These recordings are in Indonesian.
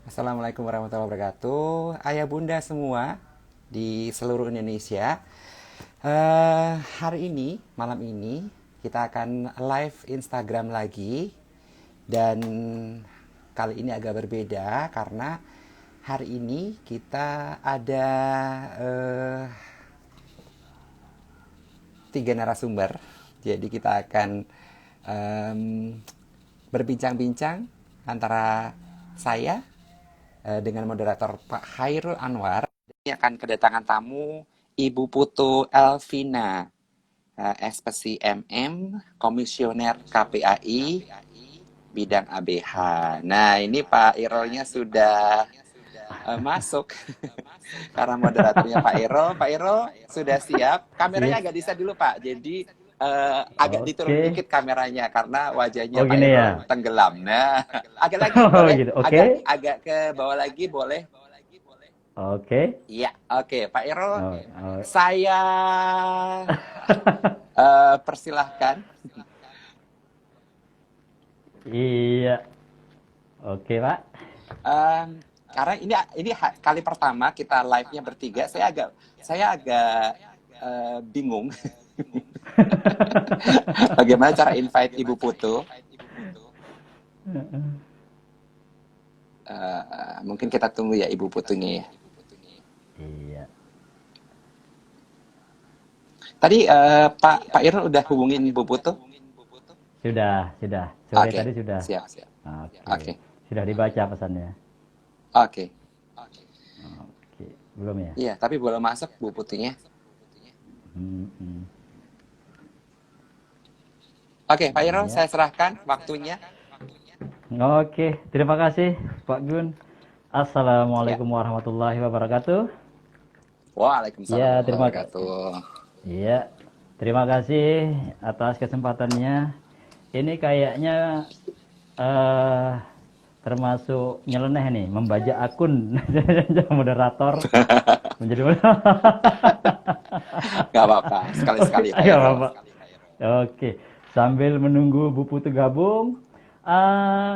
Assalamualaikum warahmatullahi wabarakatuh. Ayah bunda semua di seluruh Indonesia. Hari ini, malam ini, kita akan live Instagram lagi. Dan kali ini agak berbeda karena hari ini kita ada tiga narasumber. Jadi kita akan em, berbincang-bincang antara saya dengan moderator Pak Hairul Anwar. Ini akan kedatangan tamu Ibu Putu Elvina, SPC MM, Komisioner KPAI, bidang ABH. Nah, ini Pak Irolnya sudah masuk karena moderatornya Pak Irol. Pak Irol sudah siap. Kameranya Iya. agak di-set dulu Pak. Jadi agak diturun Oke. dikit kameranya karena wajahnya Oh Pak gini Irol ya. tenggelam. Nah, agak lagi Oh boleh? gitu. Agak Oke. agak ke bawah lagi boleh? Oke. Iya, oke Pak Irol, Oh, oh. saya persilahkan. Iya. Oke, Pak. Em, karena ini kali pertama kita live-nya bertiga, saya agak bingung bagaimana cara invite Ibu Putu. Mungkin kita tunggu ya Ibu Putunya ya. Iya. Tadi Pak Irul udah hubungin Ibu Putu? Sudah. Sore Oke, tadi sudah. siap siap. Oke. Oke, Sudah dibaca pesannya. oke. Oke. Belum ya? Iya, tapi boleh masuk Bu Putunya. Hmm. Oke, Pak Irul, Iya. saya serahkan waktunya. Oke. Terima kasih, Pak Gun. Ya. Assalamualaikum warahmatullahi wabarakatuh. Waalaikumsalam Iya, warahmatullahi wabarakatuh. Iya. Terima kasih atas kesempatannya. Ini kayaknya eh termasuk nyeleneh nih, membajak akun moderator menjadi Gak apa-apa, sekali-sekali Pak Ayo, Irul. Bapak. Oke, sambil menunggu Bu Putu gabung,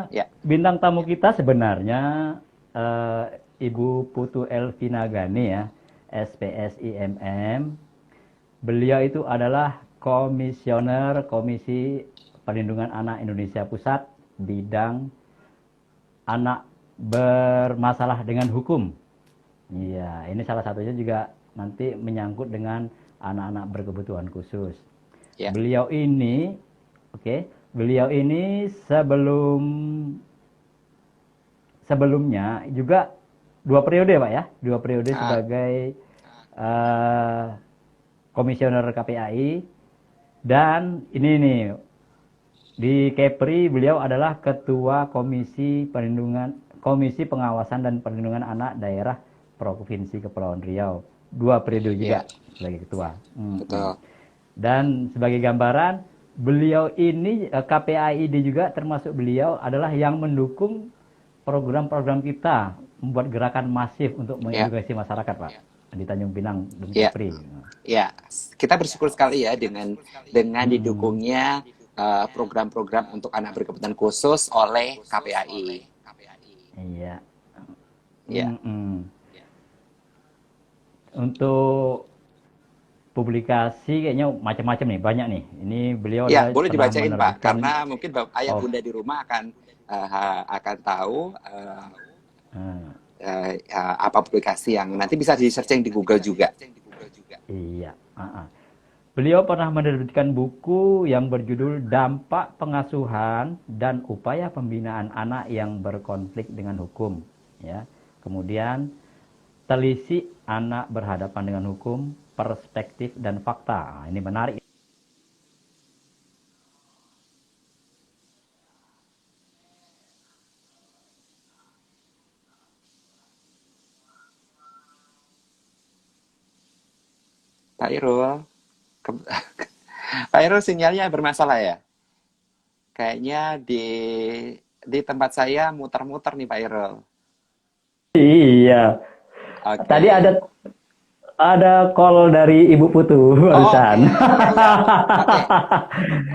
Ya, bintang tamu kita sebenarnya eh, Ibu Putu Elvina Gani ya, SPSIMM. Beliau itu adalah komisioner Komisi Perlindungan Anak Indonesia Pusat bidang anak bermasalah dengan hukum. Iya, ini salah satunya juga nanti menyangkut dengan anak-anak berkebutuhan khusus. ya, Beliau ini, oke, beliau ini sebelumnya juga 2 periode Pak ya, 2 periode ah, sebagai eh, komisioner KPAI dan ini nih di Kepri beliau adalah ketua Komisi Pengawasan dan Perlindungan Anak Daerah Provinsi Kepulauan Riau. 2 periode ya, juga sebagai ketua. betul. Dan sebagai gambaran, beliau ini KPAID juga termasuk beliau adalah yang mendukung program-program kita membuat gerakan masif untuk Ya, mengedukasi masyarakat, Pak, di Tanjung Pinang dan ya, Kepri. ya. Kita bersyukur sekali ya dengan Mm-mm. didukungnya program-program untuk anak berkebutuhan khusus oleh KPAI. Iya. Ya, Mm-mm. Untuk publikasi kayaknya macam-macam nih, banyak nih. Ini beliau ya, adalah boleh pernah dibacain Pak, menerbitkan. karena mungkin ayah Oh, bunda di rumah akan tahu eh, apa publikasi yang nanti bisa di searching di Google juga. iya. Beliau pernah menerbitkan buku yang berjudul Dampak Pengasuhan dan Upaya Pembinaan Anak yang Berkonflik dengan Hukum. Ya. Kemudian Telisik Anak Berhadapan dengan Hukum, Perspektif dan Fakta. Ini menarik. Pak Irul, Pak Irul sinyalnya bermasalah ya? Kayaknya di tempat saya muter-muter nih Pak Irul. Iya. Oke. Tadi ada call dari Ibu Putu Oh, oke. barusan. Ya, ya. Oke.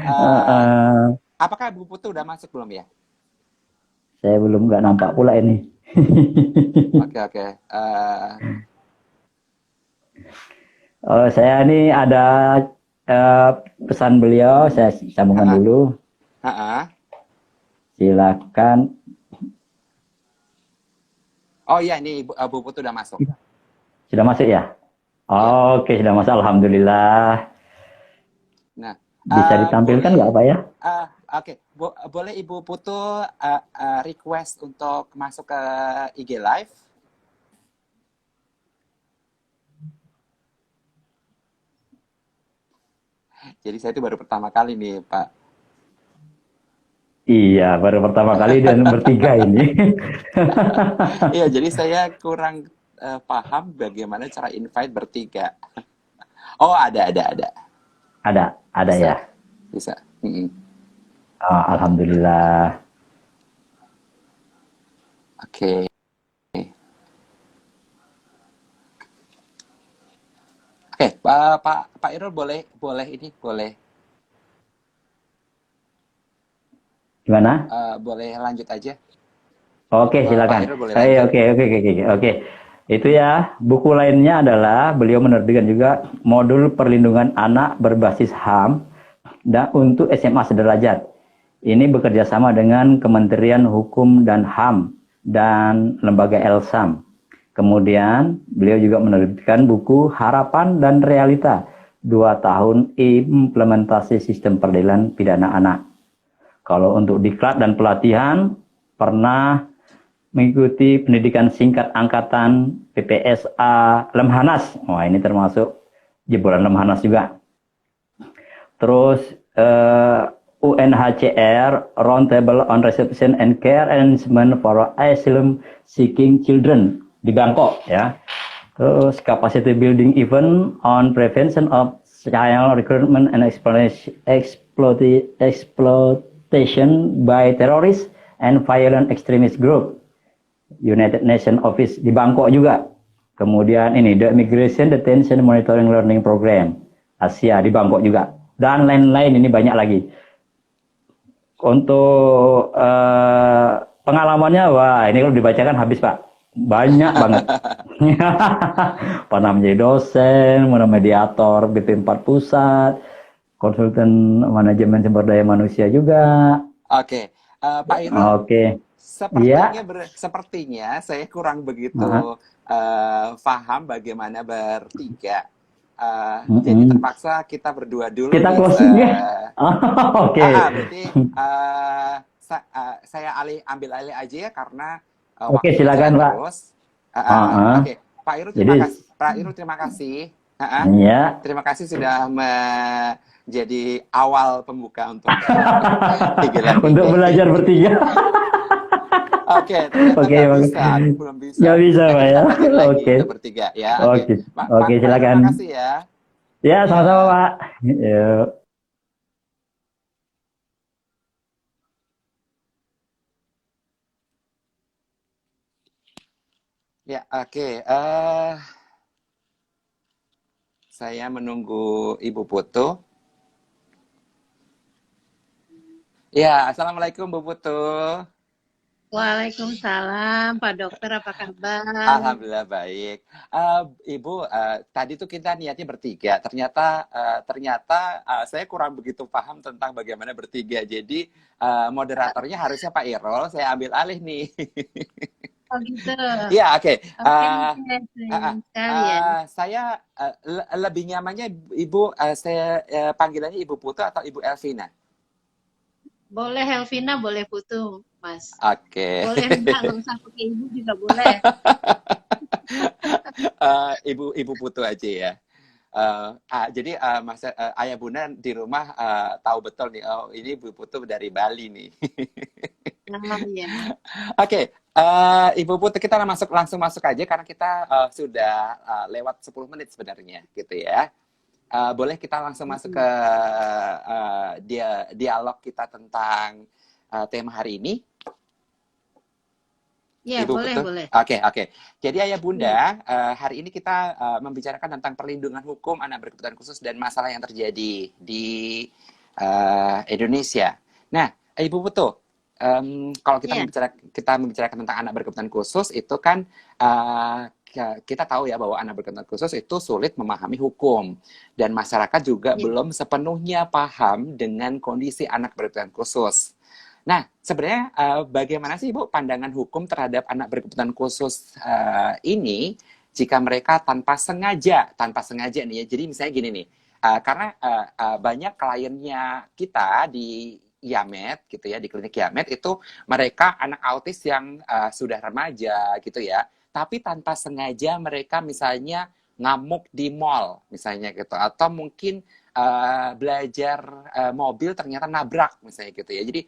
Eh, Heeh. apakah Bu Putu udah masuk belum ya? Saya belum nggak nampak pula ini. Oke, oke. Oh, saya ini ada eh, pesan beliau, saya sambungkan Ha-ah, dulu. ha-ah. Silakan. Oh iya, ini Bu Putu udah masuk. Sudah masuk ya? Iya. Oke, sudah masuk. Alhamdulillah. Nah, Bisa ditampilkan boleh, nggak Pak ya? oke, boleh Ibu Putu request untuk masuk ke IG Live? Jadi saya itu baru pertama kali nih, Pak. Iya, baru pertama kali dan bertiga ini. Iya, jadi saya kurang paham bagaimana cara invite bertiga. Oh, ada. Ada Bisa, ya. bisa. Mm-mm. Oh, Alhamdulillah. Oke. Oke, Pak Irul Gimana? boleh lanjut aja. Oke, Pak silakan. Irul boleh lanjut. Oke. Itu ya, buku lainnya adalah beliau menerbitkan juga modul perlindungan anak berbasis HAM dan untuk SMA sederajat. Ini bekerja sama dengan Kementerian Hukum dan HAM dan lembaga Elsam. Kemudian beliau juga menerbitkan buku Harapan dan Realita 2 tahun implementasi sistem peradilan pidana anak. Kalau untuk diklat dan pelatihan pernah mengikuti pendidikan singkat angkatan PPSA Lemhanas. Wah, ini termasuk jebolan Lemhanas juga. Terus UNHCR Roundtable on Reception and Care Arrangement for Asylum Seeking Children di Bangkok ya. Terus capacity building event on prevention of child recruitment and exploitation by terrorists and violent extremist group. United Nations Office di Bangkok juga. Kemudian ini The Immigration Detention Monitoring Learning Program Asia di Bangkok juga. Dan lain-lain ini banyak lagi. Untuk pengalamannya, wah ini kalau dibacakan habis Pak. Banyak banget. Pernah menjadi dosen, pernah mediator BP4 Pusat, konsultan manajemen sumber daya manusia juga. Oke, Pak Irul, Oke, sepertinya iya. sepertinya saya kurang Nah, begitu paham bagaimana bertiga. Jadi mm-mm. terpaksa kita berdua dulu Kita nih. closing ya. Oke. Berarti saya ambil alih aja ya karena Oke, waktunya silakan jalan Pak. terus. Uh-uh. Oke, Pak Irul terima Jadi, kasih. Pak Irul terima kasih. ya. Terima kasih sudah menjadi awal pembuka untuk IG Live Untuk ini. belajar bertiga. Oke, ternyata Oke, nggak Bang. bisa. Aku belum bisa. Nggak bisa, Nanti Pak kita ya. pelajari lagi Oke. untuk bertiga ya. Oke, Oke. Oke, Pak Irul silakan. makasih ya. Ya, sama-sama, Ya, Pak. Yuk. ya, oke. Saya menunggu Ibu Putu. Ya, assalamualaikum Bu Putu. Waalaikumsalam, Pak Dokter, apa kabar? Alhamdulillah baik. Ibu, tadi tuh kita niatnya bertiga. Ternyata saya kurang begitu paham tentang bagaimana bertiga. Jadi moderatornya harusnya Pak Irol. Saya ambil alih nih. Oh gitu. Ya, oke. Oke, Eh, oke, ah, ah. sayang sekali ya. Saya lebih nyamannya Ibu, saya panggilannya Ibu Putu atau Ibu Elvina. Boleh Helvina, boleh Putu, Mas. Oke. Boleh enggak, nggak usah pakai ibu juga boleh. Ibu Putu aja ya. Jadi Ayah Bunda di rumah tahu betul nih, oh ini Ibu Putu dari Bali nih. Nah, ya. Oke, Ibu Putu kita langsung masuk aja karena kita sudah lewat 10 menit sebenarnya gitu ya. Boleh kita langsung masuk ke dialog kita tentang tema hari ini, Ya, Ibu boleh, Putu? boleh. Oke. Jadi Ayah Ya. Bunda, hari ini kita membicarakan tentang perlindungan hukum anak berkebutuhan khusus dan masalah yang terjadi di Indonesia. Nah, Ibu Putu, kalau kita Iya, membicarakan tentang anak berkebutuhan khusus itu kan kita tahu ya bahwa anak berkebutuhan khusus itu sulit memahami hukum dan masyarakat juga iya, belum sepenuhnya paham dengan kondisi anak berkebutuhan khusus. Nah, sebenarnya bagaimana sih Ibu pandangan hukum terhadap anak berkebutuhan khusus ini jika mereka tanpa sengaja nih ya. Jadi misalnya gini nih, karena banyak kliennya kita di Yamed gitu ya, di klinik Yamed itu mereka anak autis yang sudah remaja gitu ya, tapi tanpa sengaja mereka misalnya ngamuk di mall misalnya gitu, atau mungkin belajar mobil ternyata nabrak misalnya gitu ya. Jadi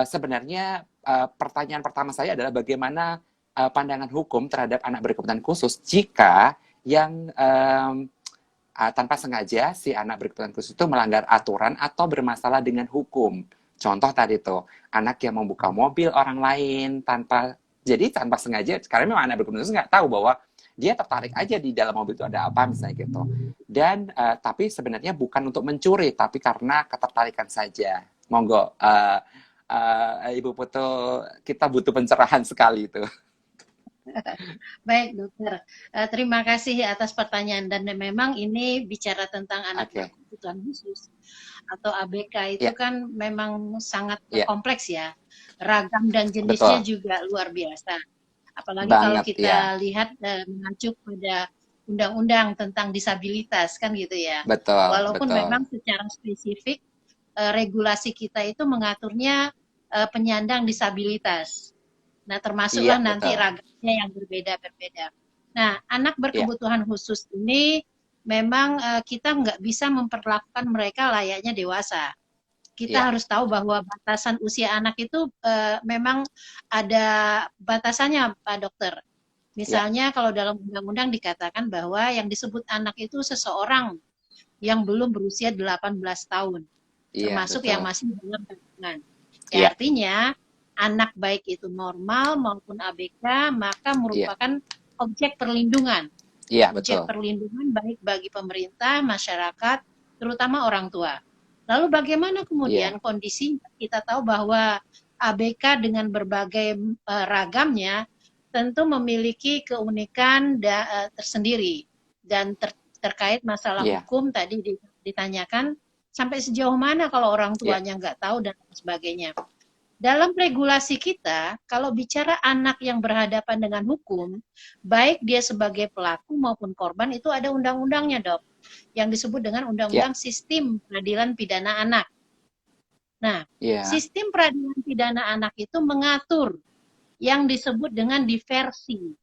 sebenarnya pertanyaan pertama saya adalah bagaimana pandangan hukum terhadap anak berkebutuhan khusus jika yang tanpa sengaja si anak berkebutuhan khusus itu melanggar aturan atau bermasalah dengan hukum. Contoh tadi tuh, anak yang membuka mobil orang lain tanpa sengaja, karena memang anak berkebutuhan khusus nggak tahu bahwa dia tertarik aja di dalam mobil itu ada apa misalnya gitu. Dan tapi sebenarnya bukan untuk mencuri, tapi karena ketertarikan saja. Monggo, Ibu Putu, kita butuh pencerahan sekali itu. baik dokter. Terima kasih atas pertanyaan dan memang ini bicara tentang anak Oke, berkebutuhan khusus atau ABK itu ya, kan memang sangat ya, kompleks ya. Ragam dan jenisnya betul, juga luar biasa. Apalagi kalau banget ya, kita lihat mengacu pada undang-undang tentang disabilitas kan gitu ya. betul, Walaupun betul, memang secara spesifik regulasi kita itu mengaturnya penyandang disabilitas. Nah, iya termasuklah nanti betul, ragamnya yang berbeda-berbeda. Nah, anak iya, berkebutuhan khusus ini memang kita nggak bisa memperlakukan mereka layaknya dewasa. Kita iya, harus tahu bahwa batasan usia anak itu memang ada batasannya, Pak Dokter. iya, Misalnya kalau dalam undang-undang dikatakan bahwa yang disebut anak itu seseorang yang belum berusia 18 tahun, iya termasuk yang betul, masih dalam kandungan. Ya, iya, artinya anak baik itu normal maupun ABK maka iya, merupakan objek perlindungan. iya Objek betul, perlindungan baik bagi pemerintah, masyarakat, terutama orang tua. Lalu bagaimana iya, kemudian kondisi kita tahu bahwa ABK dengan berbagai ragamnya tentu memiliki keunikan tersendiri dan terkait masalah iya, hukum tadi ditanyakan sampai sejauh mana kalau orang iya, tuanya nggak tahu dan sebagainya. Dalam regulasi kita, kalau bicara anak yang berhadapan dengan hukum, baik dia sebagai pelaku maupun korban, itu ada undang-undangnya, Dok. Yang disebut dengan iya, Undang-Undang Sistem Peradilan Pidana Anak. Nah, iya, sistem peradilan pidana anak itu mengatur yang disebut dengan diversi.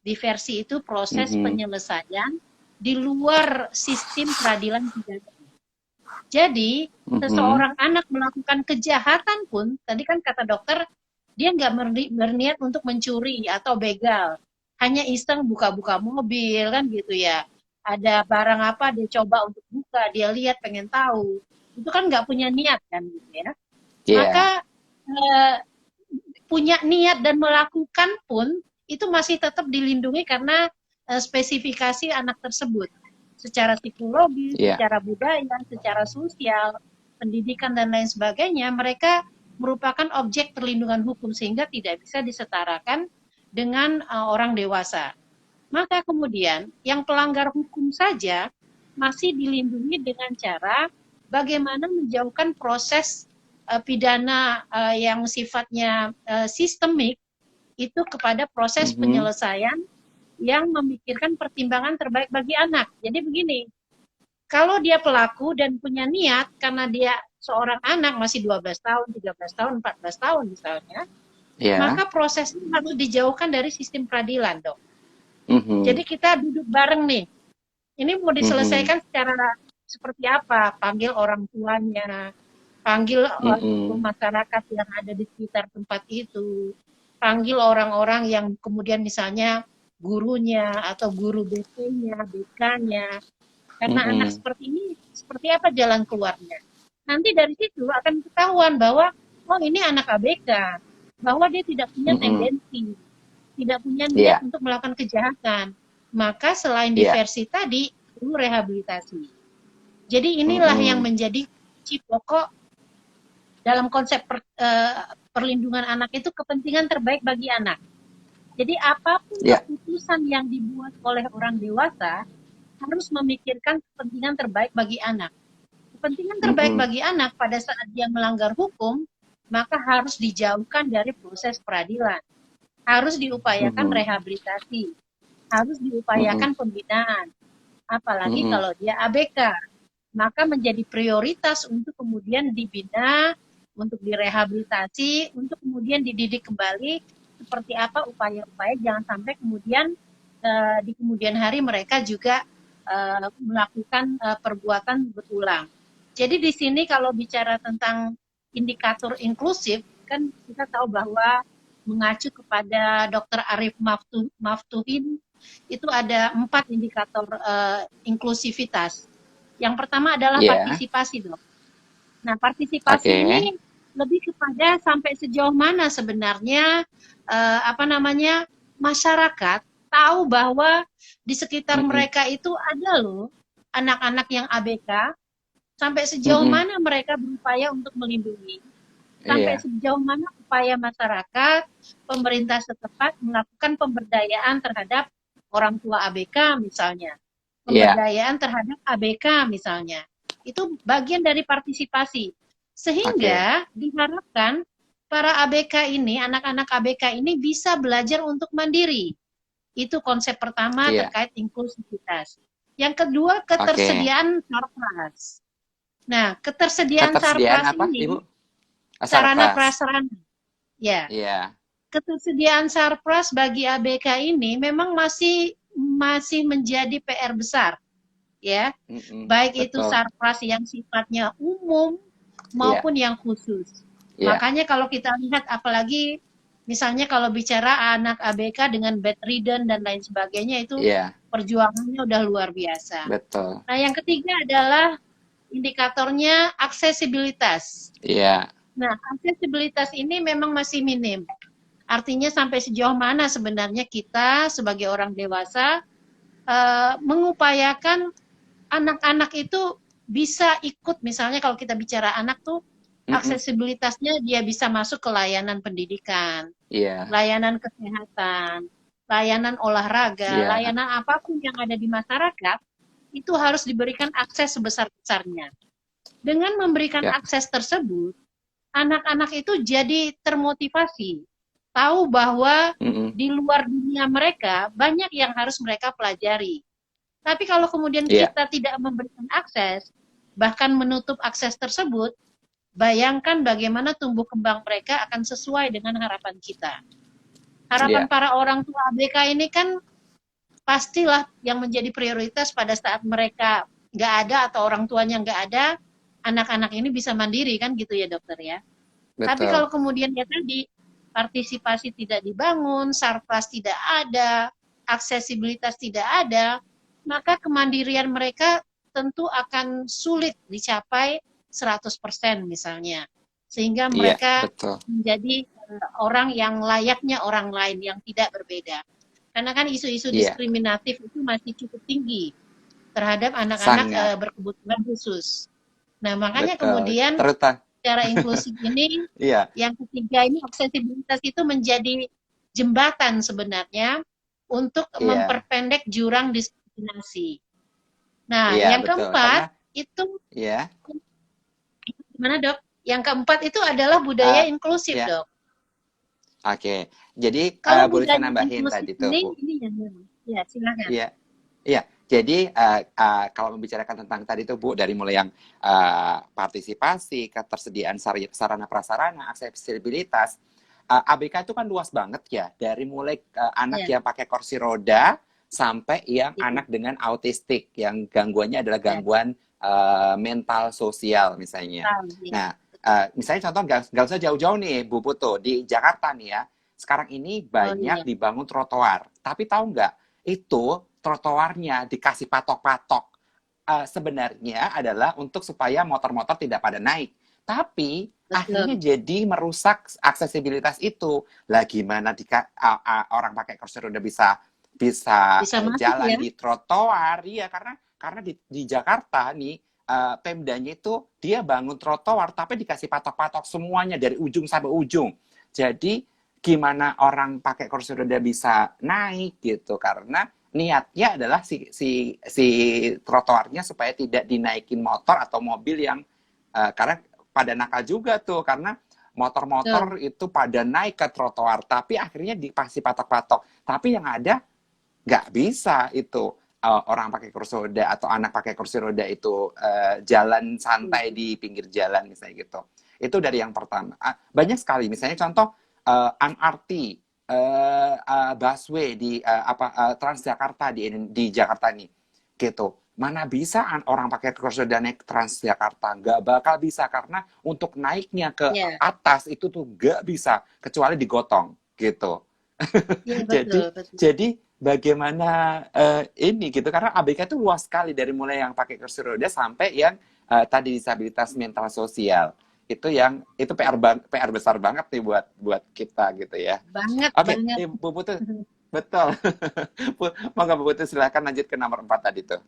Diversi itu proses mhm, penyelesaian di luar sistem peradilan pidana. Jadi, mhm, seseorang anak melakukan kejahatan pun, tadi kan kata dokter, dia nggak berniat untuk mencuri atau begal. Hanya iseng buka-buka mobil, kan gitu ya. Ada barang apa, dia coba untuk buka, dia lihat, pengen tahu. Itu kan nggak punya niat, kan gitu ya. iya, Maka, eh, punya niat dan melakukan pun, itu masih tetap dilindungi karena spesifikasi anak tersebut secara psikologi, iya, secara budaya, secara sosial, pendidikan dan lain sebagainya, mereka merupakan objek perlindungan hukum sehingga tidak bisa disetarakan dengan orang dewasa. Maka kemudian yang pelanggar hukum saja masih dilindungi dengan cara bagaimana menjauhkan proses pidana yang sifatnya sistemik itu kepada proses mhm, penyelesaian yang memikirkan pertimbangan terbaik bagi anak. Jadi begini, kalau dia pelaku dan punya niat karena dia seorang anak masih 12 tahun, 13 tahun, 14 tahun misalnya, iya, maka prosesnya harus dijauhkan dari sistem peradilan, Dok. mhm, Jadi kita duduk bareng nih. Ini mau mhm, diselesaikan secara seperti apa? Panggil orang tuanya, panggil mhm, masyarakat yang ada di sekitar tempat itu, panggil orang-orang yang kemudian misalnya gurunya atau guru BP-nya, BK-nya, karena anak mhm, seperti ini, seperti apa jalan keluarnya. Nanti dari situ akan ketahuan bahwa, oh ini anak ABK, bahwa dia tidak punya mhm, tendensi, tidak punya niat iya, untuk melakukan kejahatan. Maka selain iya, diversi tadi, perlu rehabilitasi. Jadi inilah yang mhm, menjadi kunci pokok dalam konsep perlindungan anak itu kepentingan terbaik bagi anak. Jadi apapun Ya. keputusan yang dibuat oleh orang dewasa harus memikirkan kepentingan terbaik bagi anak. Kepentingan terbaik Mm-mm. bagi anak pada saat dia melanggar hukum, maka harus dijauhkan dari proses peradilan. Harus diupayakan Mm-mm. rehabilitasi, harus Mm-mm. diupayakan pembinaan. Apalagi Mm-mm. kalau dia ABK, maka menjadi prioritas untuk kemudian dibina, untuk direhabilitasi, untuk kemudian dididik kembali seperti apa upaya-upaya, jangan sampai kemudian di kemudian hari mereka juga melakukan perbuatan berulang. Jadi di sini kalau bicara tentang indikator inklusif, kan kita tahu bahwa mengacu kepada Dr. Arif Maftuhin, itu ada 4 indikator inklusivitas. Yang pertama adalah Ya. partisipasi, Dok. Nah, partisipasi Oke. ini lebih kepada sampai sejauh mana sebenarnya masyarakat tahu bahwa di sekitar Mm-mm. mereka itu ada loh anak-anak yang ABK, sampai sejauh Mm-mm. mana mereka berupaya untuk melindungi, sampai Iya. sejauh mana upaya masyarakat, pemerintah setempat melakukan pemberdayaan terhadap orang tua ABK misalnya, Iya. pemberdayaan terhadap ABK misalnya. Itu bagian dari partisipasi. Sehingga diharapkan para ABK ini, anak-anak ABK ini bisa belajar untuk mandiri. Itu konsep pertama Iya. terkait inklusivitas. Yang kedua, Oke. ketersediaan sarpras. Nah, ketersediaan Ketersediaan sarpras apa, ini, Ibu? sarana Sarpras. prasarana. Ya, Iya. ketersediaan sarpras bagi ABK ini memang masih menjadi PR besar, ya. Mm-mm. Baik itu Betul. sarpras yang sifatnya umum Iya. maupun yang khusus. Iya. Makanya kalau kita lihat, apalagi misalnya kalau bicara anak ABK dengan bedridden dan lain sebagainya, itu Iya. perjuangannya udah luar biasa. Betul. Nah, yang ketiga adalah indikatornya aksesibilitas. Iya. Nah, aksesibilitas ini memang masih minim. Artinya sampai sejauh mana sebenarnya kita sebagai orang dewasa mengupayakan anak-anak itu bisa ikut, misalnya kalau kita bicara anak tuh, aksesibilitasnya dia bisa masuk ke layanan pendidikan, Iya. layanan kesehatan, layanan olahraga, Iya. layanan apapun yang ada di masyarakat, itu harus diberikan akses sebesar-besarnya. Dengan memberikan Ya. akses tersebut, anak-anak itu jadi termotivasi, tahu bahwa Mm-mm. di luar dunia mereka banyak yang harus mereka pelajari. Tapi kalau kemudian Iya. kita tidak memberikan akses, bahkan menutup akses tersebut, bayangkan bagaimana tumbuh kembang mereka akan sesuai dengan harapan kita. Harapan Iya. para orang tua ABK ini kan pastilah yang menjadi prioritas pada saat mereka nggak ada atau orang tuanya nggak ada, anak-anak ini bisa mandiri kan gitu ya, dokter ya. Tapi Betul. kalau kemudian ya tadi, partisipasi tidak dibangun, sarpras tidak ada, aksesibilitas tidak ada, maka kemandirian mereka tentu akan sulit dicapai 100% misalnya. Sehingga Iya. mereka Betul. menjadi orang yang layaknya orang lain yang tidak berbeda. Karena kan isu-isu Iya. diskriminatif itu masih cukup tinggi terhadap anak-anak Sangat. berkebutuhan khusus. Nah, makanya Betul. kemudian Terutama. secara inklusif ini, Iya. yang ketiga ini aksesibilitas itu menjadi jembatan sebenarnya untuk Iya. memperpendek jurang diskriminasi. Nah, Iya, yang betul. keempat Karena itu iya. gimana, Dok? Yang keempat itu adalah budaya Eh, inklusif, iya. Dok. Oke. Jadi Kalau boleh saya budaya nambahin inklusif tadi tuh, Bu. ini yang ya silakan. Iya. Iya. Jadi kalau membicarakan tentang tadi tuh, Bu, dari mulai yang partisipasi, ketersediaan sarana prasarana, aksesibilitas, ABK itu kan luas banget ya, dari mulai anak Ya, yang pakai kursi roda sampai yang itu. anak dengan autistik yang gangguannya adalah Ya, gangguan mental sosial misalnya. tahu ya. Nah, misalnya contoh nggak usah jauh-jauh nih, Bu Putu, di Jakarta nih ya, sekarang ini Oh banyak iya, dibangun trotoar. Tapi tahu nggak, itu trotoarnya dikasih patok-patok. Sebenarnya adalah untuk supaya motor-motor tidak pada naik. Tapi akhirnya betul. jadi merusak aksesibilitas itu. Lah gimana orang pakai kursi roda bisa Bisa masuk jalan ya. di trotoar? Iya, karena di Jakarta nih Pemdanya itu dia bangun trotoar tapi dikasih patok-patok semuanya dari ujung sampai ujung. Jadi gimana orang pakai kursi roda bisa naik gitu, karena niatnya adalah si trotoarnya supaya tidak dinaikin motor atau mobil yang karena pada nakal juga tuh, karena Betul. motor-motor itu pada naik ke trotoar tapi akhirnya dipasih patok-patok, tapi yang ada nggak bisa itu orang pakai kursi roda atau anak pakai kursi roda itu jalan santai di pinggir jalan misalnya gitu. Itu dari yang pertama. Banyak sekali misalnya contoh MRT, busway di Transjakarta di Jakarta nih gitu. Mana bisa orang pakai kursi roda naik Transjakarta? Nggak bakal bisa, karena untuk naiknya ke Ya, atas itu tuh nggak bisa kecuali digotong gitu. ya jadi betul, betul. jadi bagaimana ini gitu, karena ABK itu luas sekali, dari mulai yang pakai kursi roda sampai yang tadi disabilitas mental sosial. Itu PR besar banget nih buat kita gitu ya. Banget, Oke, banget. Bu Putu, betul. Monggo Bu Putu, silakan lanjut ke nomor 4 tadi tuh.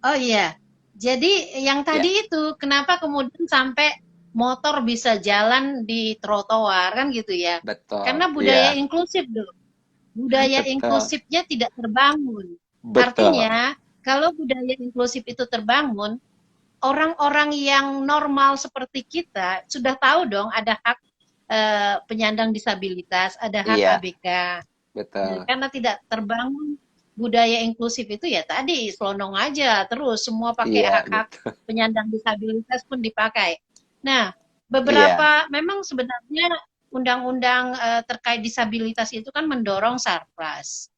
Oh iya, jadi yang Ya, tadi itu kenapa kemudian sampai motor bisa jalan di trotoar kan gitu ya? betul. Karena budaya Iya, inklusif dong. Budaya betul. inklusifnya tidak terbangun. Betul. Artinya, kalau budaya inklusif itu terbangun, orang-orang yang normal seperti kita sudah tahu dong ada hak penyandang disabilitas, ada hak Iya, ABK. Nah, betul. karena tidak terbangun budaya inklusif itu ya tadi selonong aja terus semua pakai Iya, hak-hak betul. penyandang disabilitas pun dipakai. Nah, Iya, beberapa memang sebenarnya undang-undang terkait disabilitas itu kan mendorong Sarpras.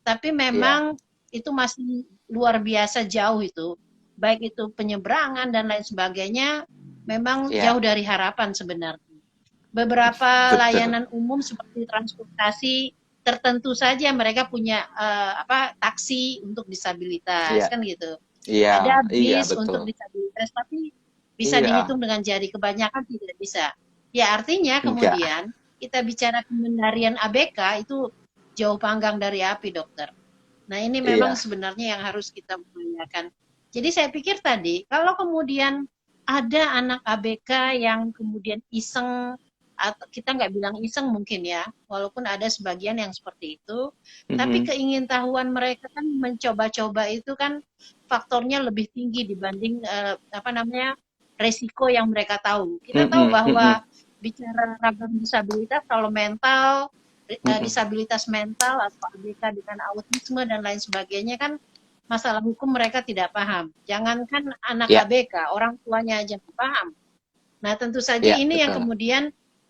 Tapi iya, memang itu masih luar biasa jauh itu. Baik itu penyeberangan dan lain sebagainya memang iya, jauh dari harapan sebenarnya. Beberapa betul. layanan umum seperti transportasi tertentu saja mereka punya taksi untuk disabilitas Iya, kan gitu. iya, Ada iya, bis betul. untuk disabilitas tapi bisa Iya, dihitung dengan jari, kebanyakan tidak bisa. Ya artinya enggak. kemudian kita bicara pengendalian ABK itu jauh panggang dari api, dokter. Nah, ini memang Iya, sebenarnya yang harus kita upayakan. Jadi saya pikir tadi, kalau kemudian ada anak ABK yang kemudian iseng, atau kita nggak bilang iseng mungkin ya, walaupun ada sebagian yang seperti itu, tapi mhm, keingintahuan mereka kan mencoba-coba itu kan faktornya lebih tinggi dibanding resiko yang mereka tahu. Kita tahu mhm, bahwa mhm, bicara ragam disabilitas, kalau mental, mhm. disabilitas mental atau ABK dengan autisme dan lain sebagainya kan masalah hukum mereka tidak paham. Jangankan anak Iya, ABK, orang tuanya aja tidak paham. Nah, tentu saja iya, ini yang betul. kemudian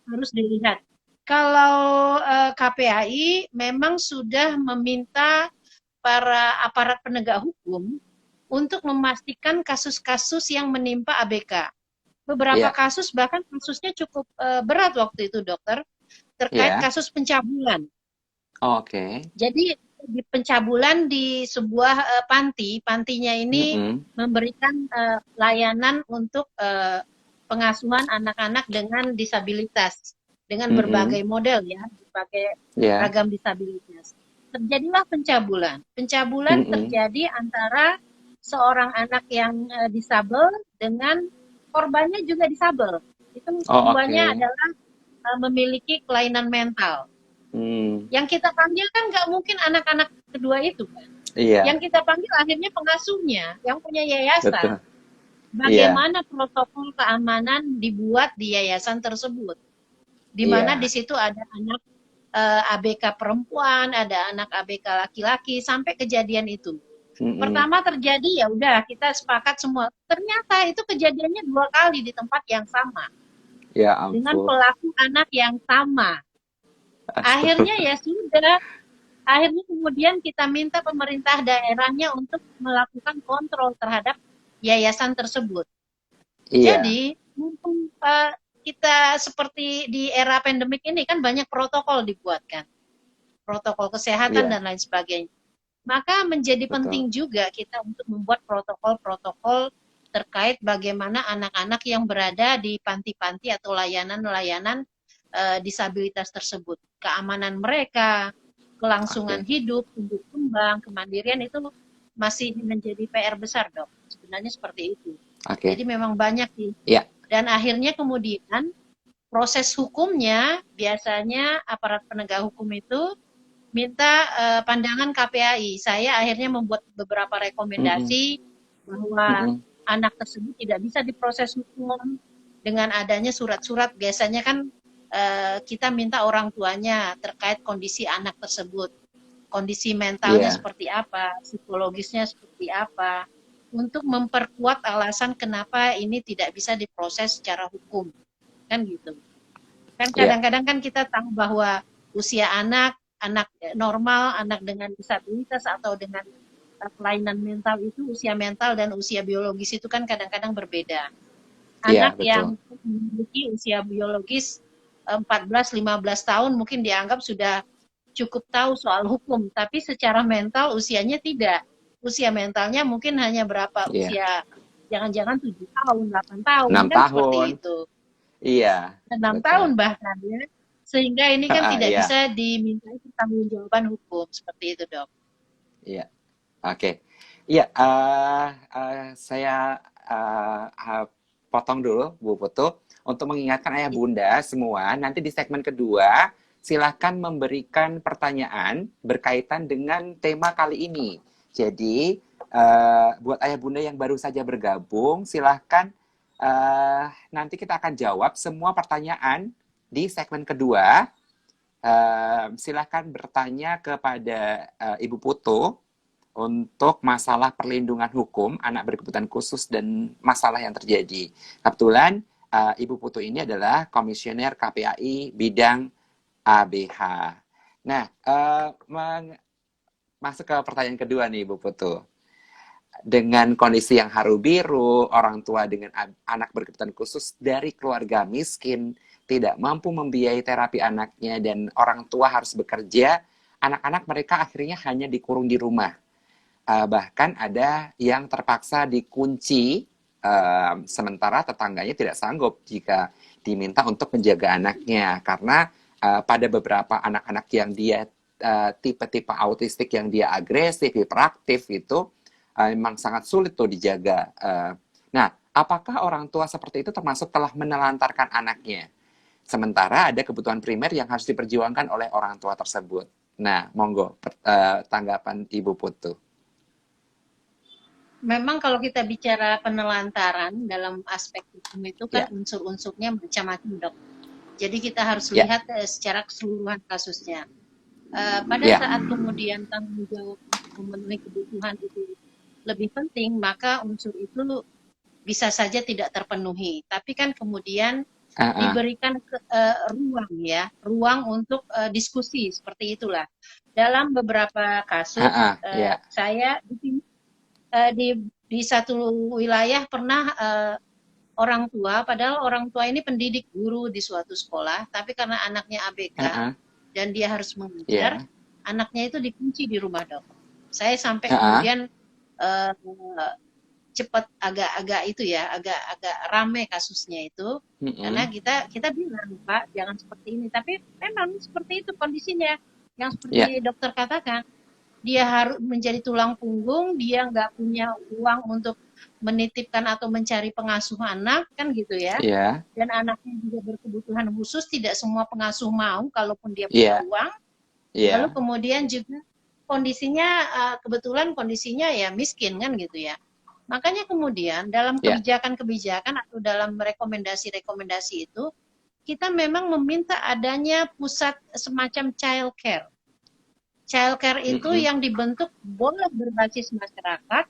harus dilihat. Kalau KPAI memang sudah meminta para aparat penegak hukum untuk memastikan kasus-kasus yang menimpa ABK. Beberapa Iya, kasus bahkan kasusnya cukup berat waktu itu, dokter, terkait iya, kasus pencabulan. oke, Jadi di pencabulan di sebuah pantinya ini mhm, memberikan layanan untuk pengasuhan anak-anak dengan disabilitas dengan mhm, berbagai model ya, berbagai iya, ragam disabilitas. Terjadilah pencabulan. Pencabulan mhm, terjadi antara seorang anak yang disabel dengan korbannya juga disabel. Itu oh, keduanya oke, adalah memiliki kelainan mental. hmm, Yang kita panggil kan nggak mungkin anak-anak kedua itu kan. Yang iya, kita panggil akhirnya pengasuhnya, yang punya yayasan. betul, iya, Bagaimana protokol keamanan dibuat di yayasan tersebut? Di mana di iya, situ ada anak ABK perempuan, ada anak ABK laki-laki, sampai kejadian itu. mhm, Pertama terjadi ya udah kita sepakat semua. Ternyata itu kejadiannya 2 kali di tempat yang sama ya dengan ampun, pelaku anak yang sama. Akhirnya astaga, ya sudah, akhirnya kemudian kita minta pemerintah daerahnya untuk melakukan kontrol terhadap yayasan tersebut. iya, Jadi, mumpung kita seperti di era pandemik ini kan banyak protokol dibuatkan, protokol kesehatan iya, dan lain sebagainya. Maka menjadi betul, penting juga kita untuk membuat protokol-protokol terkait bagaimana anak-anak yang berada di panti-panti atau layanan-layanan disabilitas tersebut. Keamanan mereka, kelangsungan oke, hidup, tumbuh kembang, kemandirian itu masih menjadi PR besar, Dok. Sebenarnya seperti itu. oke, Jadi memang banyak sih. iya, Dan akhirnya kemudian proses hukumnya biasanya aparat penegak hukum itu minta pandangan KPAI. Saya akhirnya membuat beberapa Mm-mm. rekomendasi bahwa Mm-mm. anak tersebut tidak bisa diproses hukum dengan adanya surat-surat. Biasanya kan kita minta orang tuanya terkait kondisi anak tersebut, kondisi mentalnya Iya, seperti apa, psikologisnya seperti apa, untuk memperkuat alasan kenapa ini tidak bisa diproses secara hukum, kan gitu. Kan iya, kadang-kadang kan kita tahu bahwa usia anak, anak normal, anak dengan disabilitas atau dengan kelainan mental itu usia mental dan usia biologis itu kan kadang-kadang berbeda. iya, Anak betul. yang memiliki usia biologis 14-15 tahun mungkin dianggap sudah cukup tahu soal hukum, tapi secara mental usianya tidak. Usia mentalnya mungkin hanya berapa Iya, usia, jangan-jangan 7 tahun, 8 tahun, enam kan tahun. seperti itu. Iya, 6 betul. tahun bahkan ya. Sehingga ini kan tidak Iya, bisa dimintai pertanggungjawaban hukum, seperti itu dok. iya. Oke. Iya, saya potong dulu, Bu Putu, untuk mengingatkan ayah bunda semua, nanti di segmen kedua, silakan memberikan pertanyaan berkaitan dengan tema kali ini. Jadi, buat ayah bunda yang baru saja bergabung, silahkan nanti kita akan jawab semua pertanyaan di segmen kedua. Silahkan bertanya kepada Ibu Putu untuk masalah perlindungan hukum anak berkebutuhan khusus dan masalah yang terjadi. Kebetulan Ibu Putu ini adalah komisioner KPAI bidang ABH. Nah, masuk ke pertanyaan kedua nih Ibu Putu. Dengan kondisi yang haru biru, orang tua dengan anak berkebutuhan khusus dari keluarga miskin, tidak mampu membiayai terapi anaknya, dan orang tua harus bekerja, anak-anak mereka akhirnya hanya dikurung di rumah. Bahkan ada yang terpaksa dikunci, sementara tetangganya tidak sanggup jika diminta untuk menjaga anaknya, karena pada beberapa anak-anak yang dia tipe-tipe autistik yang dia agresif, hiperaktif itu memang sangat sulit tuh dijaga. Nah, apakah orang tua seperti itu termasuk telah menelantarkan anaknya? Sementara ada kebutuhan primer yang harus diperjuangkan oleh orang tua tersebut. Nah, monggo tanggapan Ibu Putu. Memang kalau kita bicara penelantaran dalam aspek hukum itu kan Ya, unsur-unsurnya macam-macam dok. Jadi kita harus ya, lihat secara keseluruhan kasusnya. Pada ya. saat kemudian tanggung jawab memenuhi kebutuhan itu lebih penting, maka unsur itu bisa saja tidak terpenuhi. Tapi kan kemudian diberikan ruang ya, ruang untuk diskusi seperti itulah. Dalam beberapa kasus Ya. saya di satu wilayah pernah orang tua, padahal orang tua ini pendidik guru di suatu sekolah, tapi karena anaknya ABK dan dia harus mengajar, Ya. anaknya itu dikunci di rumah dok. Saya sampai Ah, ah. kemudian cepat agak-agak itu ya, agak-agak rame kasusnya itu, karena Mm-mm. kita bilang Pak jangan seperti ini, tapi memang seperti itu kondisinya, yang Ya, seperti dokter katakan, dia harus menjadi tulang punggung, dia nggak punya uang untuk menitipkan atau mencari pengasuh anak kan gitu ya, ya, dan anaknya juga berkebutuhan khusus, tidak semua pengasuh mau kalaupun dia punya ya, uang. Lalu ya, kemudian juga kondisinya kebetulan kondisinya ya miskin kan gitu ya. Makanya kemudian dalam ya. kebijakan-kebijakan atau dalam rekomendasi-rekomendasi itu kita memang meminta adanya pusat semacam child care. Child care itu Mm-mm. yang dibentuk boleh berbasis masyarakat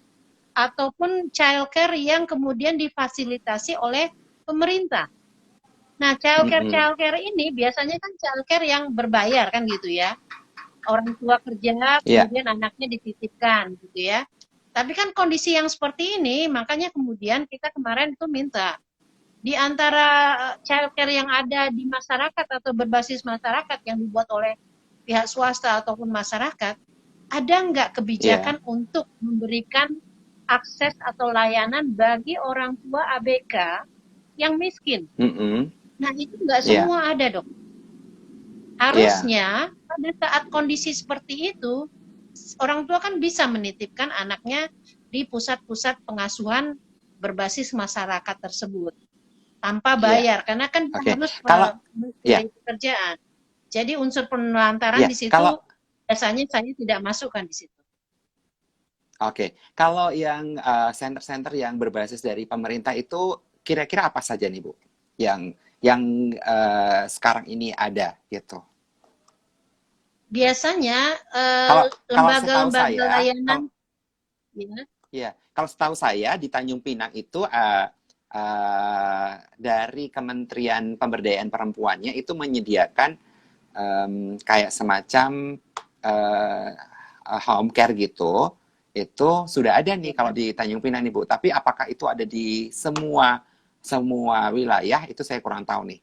ataupun child care yang kemudian difasilitasi oleh pemerintah. Nah, Mm-mm. child care ini biasanya kan child care yang berbayar kan gitu ya. Orang tua kerja, Ya, kemudian anaknya dititipkan gitu ya. Tapi kan kondisi yang seperti ini, makanya kemudian kita kemarin itu minta di antara childcare yang ada di masyarakat atau berbasis masyarakat yang dibuat oleh pihak swasta ataupun masyarakat, ada nggak ya. kebijakan untuk memberikan akses atau layanan bagi orang tua ABK yang miskin? Mm-mm. Nah, itu nggak Ya, semua ada, dok. ya, Harusnya pada saat kondisi seperti itu, orang tua kan bisa menitipkan anaknya di pusat-pusat pengasuhan berbasis masyarakat tersebut. tanpa Iya. bayar karena kan dia Oke. harus Kalau ya, mencari pekerjaan. Jadi unsur penelantaran ya, di situ kalau biasanya saya tidak masukkan di situ. oke. Kalau yang center-center yang berbasis dari pemerintah itu kira-kira apa saja nih, Bu? Yang sekarang ini ada gitu. Biasanya Kalau kalau setahu lembaga-lembaga saya, layanan kalau ya, ya, kalau setahu saya di Tanjung Pinang itu dari Kementerian Pemberdayaan Perempuannya itu menyediakan kayak semacam uh, home care gitu. Itu sudah ada nih kalau ya. di Tanjung Pinang nih Bu. Tapi apakah itu ada di semua wilayah itu saya kurang tahu nih.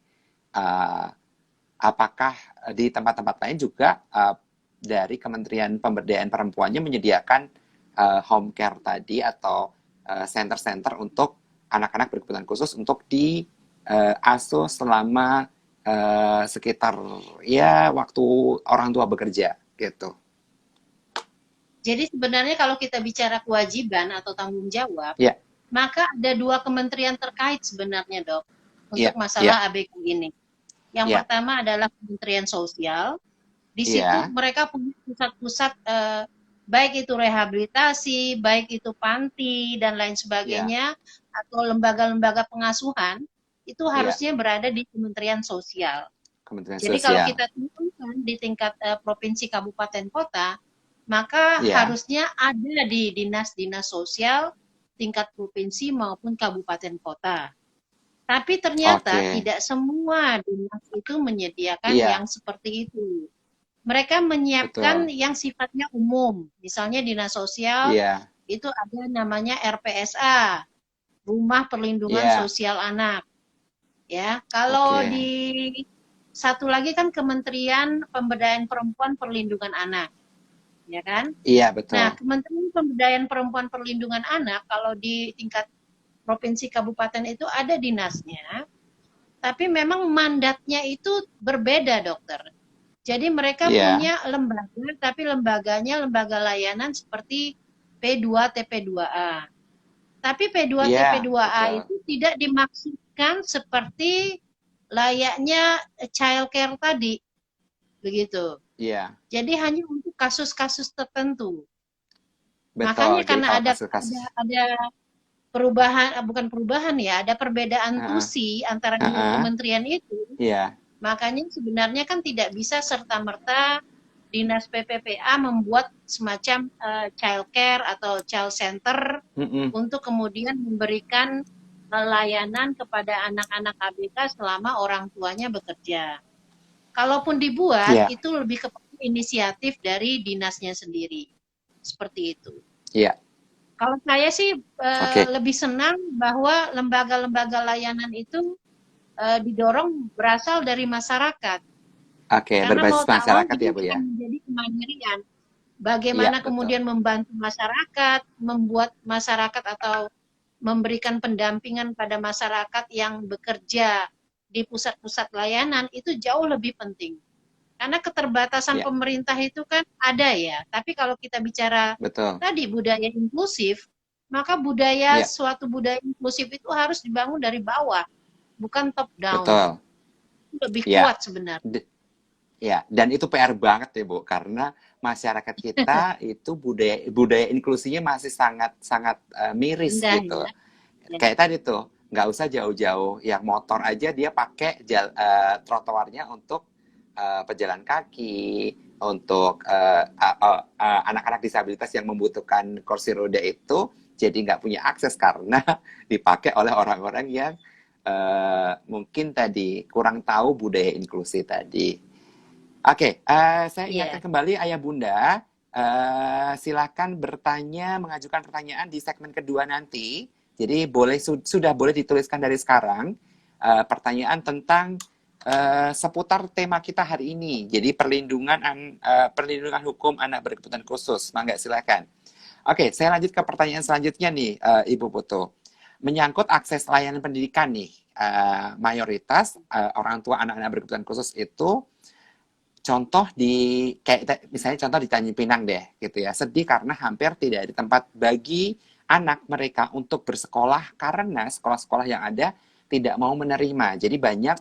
Uh, apakah di tempat-tempat lain juga dari Kementerian Pemberdayaan Perempuannya menyediakan home care tadi atau center-center untuk anak-anak berkebutuhan khusus untuk diasuh selama sekitar ya waktu orang tua bekerja gitu. Jadi sebenarnya kalau kita bicara kewajiban atau tanggung jawab, Ya, maka ada dua kementerian terkait sebenarnya, Dok, ya, untuk ya, masalah ABK ini. Yang ya, pertama adalah Kementerian Sosial. Di situ ya, mereka punya pusat-pusat baik itu rehabilitasi, baik itu panti dan lain ya, sebagainya atau lembaga-lembaga pengasuhan itu ya. harusnya berada di Kementerian Sosial. Kementerian Jadi kalau Sosial. kita turunkan di tingkat provinsi, kabupaten, kota, maka Ya, harusnya ada di dinas-dinas sosial tingkat provinsi maupun kabupaten kota. Tapi ternyata oke. tidak semua dinas itu menyediakan Iya, yang seperti itu. Mereka menyiapkan betul. yang sifatnya umum. Misalnya dinas sosial Iya, itu ada namanya RPSA, Rumah Perlindungan iya, Sosial Anak. Ya, kalau oke. di satu lagi kan Kementerian Pemberdayaan Perempuan Perlindungan Anak, ya kan? Iya, betul. Nah, Kementerian Pemberdayaan Perempuan Perlindungan Anak kalau di tingkat provinsi kabupaten itu ada dinasnya, tapi memang mandatnya itu berbeda, dokter. Jadi mereka Iya, punya lembaga, tapi lembaganya lembaga layanan seperti P2 TP2A. Tapi P2 iya, TP2A betul. itu tidak dimaksudkan seperti layaknya child care tadi, begitu. Iya, Jadi hanya untuk kasus-kasus tertentu. betul. Makanya Jadi karena kalau ada kasus-kasus, ada perubahan, bukan perubahan ya, ada perbedaan Heeh, tusi antara dua heeh, kementerian itu. iya, Makanya sebenarnya kan tidak bisa serta-merta Dinas PPPA membuat semacam child care atau child center mm-mm, untuk kemudian memberikan layanan kepada anak-anak ABK selama orang tuanya bekerja. Kalaupun dibuat, iya, itu lebih kepada inisiatif dari dinasnya sendiri. Seperti itu. iya, Kalau saya sih oke, lebih senang bahwa lembaga-lembaga layanan itu didorong berasal dari masyarakat. oke. Karena mau Berbasis tak mau masyarakat ya, ini Bu ya? akan menjadi kemandirian. Iya, Bagaimana betul. kemudian membantu masyarakat, membuat masyarakat atau memberikan pendampingan pada masyarakat yang bekerja di pusat-pusat layanan itu jauh lebih penting. Karena keterbatasan Iya, pemerintah itu kan ada ya. Tapi kalau kita bicara betul. tadi budaya inklusif, maka budaya Iya, suatu budaya inklusif itu harus dibangun dari bawah, bukan top down. betul. Itu lebih Iya, kuat sebenarnya. ya, dan itu PR banget ya, Bu, karena masyarakat kita itu budaya budaya inklusinya masih sangat sangat miris Rendah gitu. ya. Ya. Kayak tadi tuh, nggak usah jauh-jauh, yang motor aja dia pakai trotoarnya untuk pejalan kaki, untuk anak-anak disabilitas yang membutuhkan kursi roda itu jadi nggak punya akses karena dipakai oleh orang-orang yang mungkin tadi kurang tahu budaya inklusi tadi. Oke, saya ingatkan Iya. kembali Ayah Bunda, silakan bertanya, mengajukan pertanyaan di segmen kedua nanti. Jadi sudah boleh dituliskan dari sekarang pertanyaan tentang seputar tema kita hari ini. Jadi perlindungan hukum anak berkebutuhan khusus. Mangga silakan. Oke, saya lanjut ke pertanyaan selanjutnya nih, Ibu Putu. Menyangkut akses layanan pendidikan nih, mayoritas orang tua anak-anak berkebutuhan khusus itu contoh kayak misalnya contoh di Tanjung Pinang deh gitu ya, sedih karena hampir tidak ada tempat bagi anak mereka untuk bersekolah karena sekolah-sekolah yang ada tidak mau menerima. Jadi banyak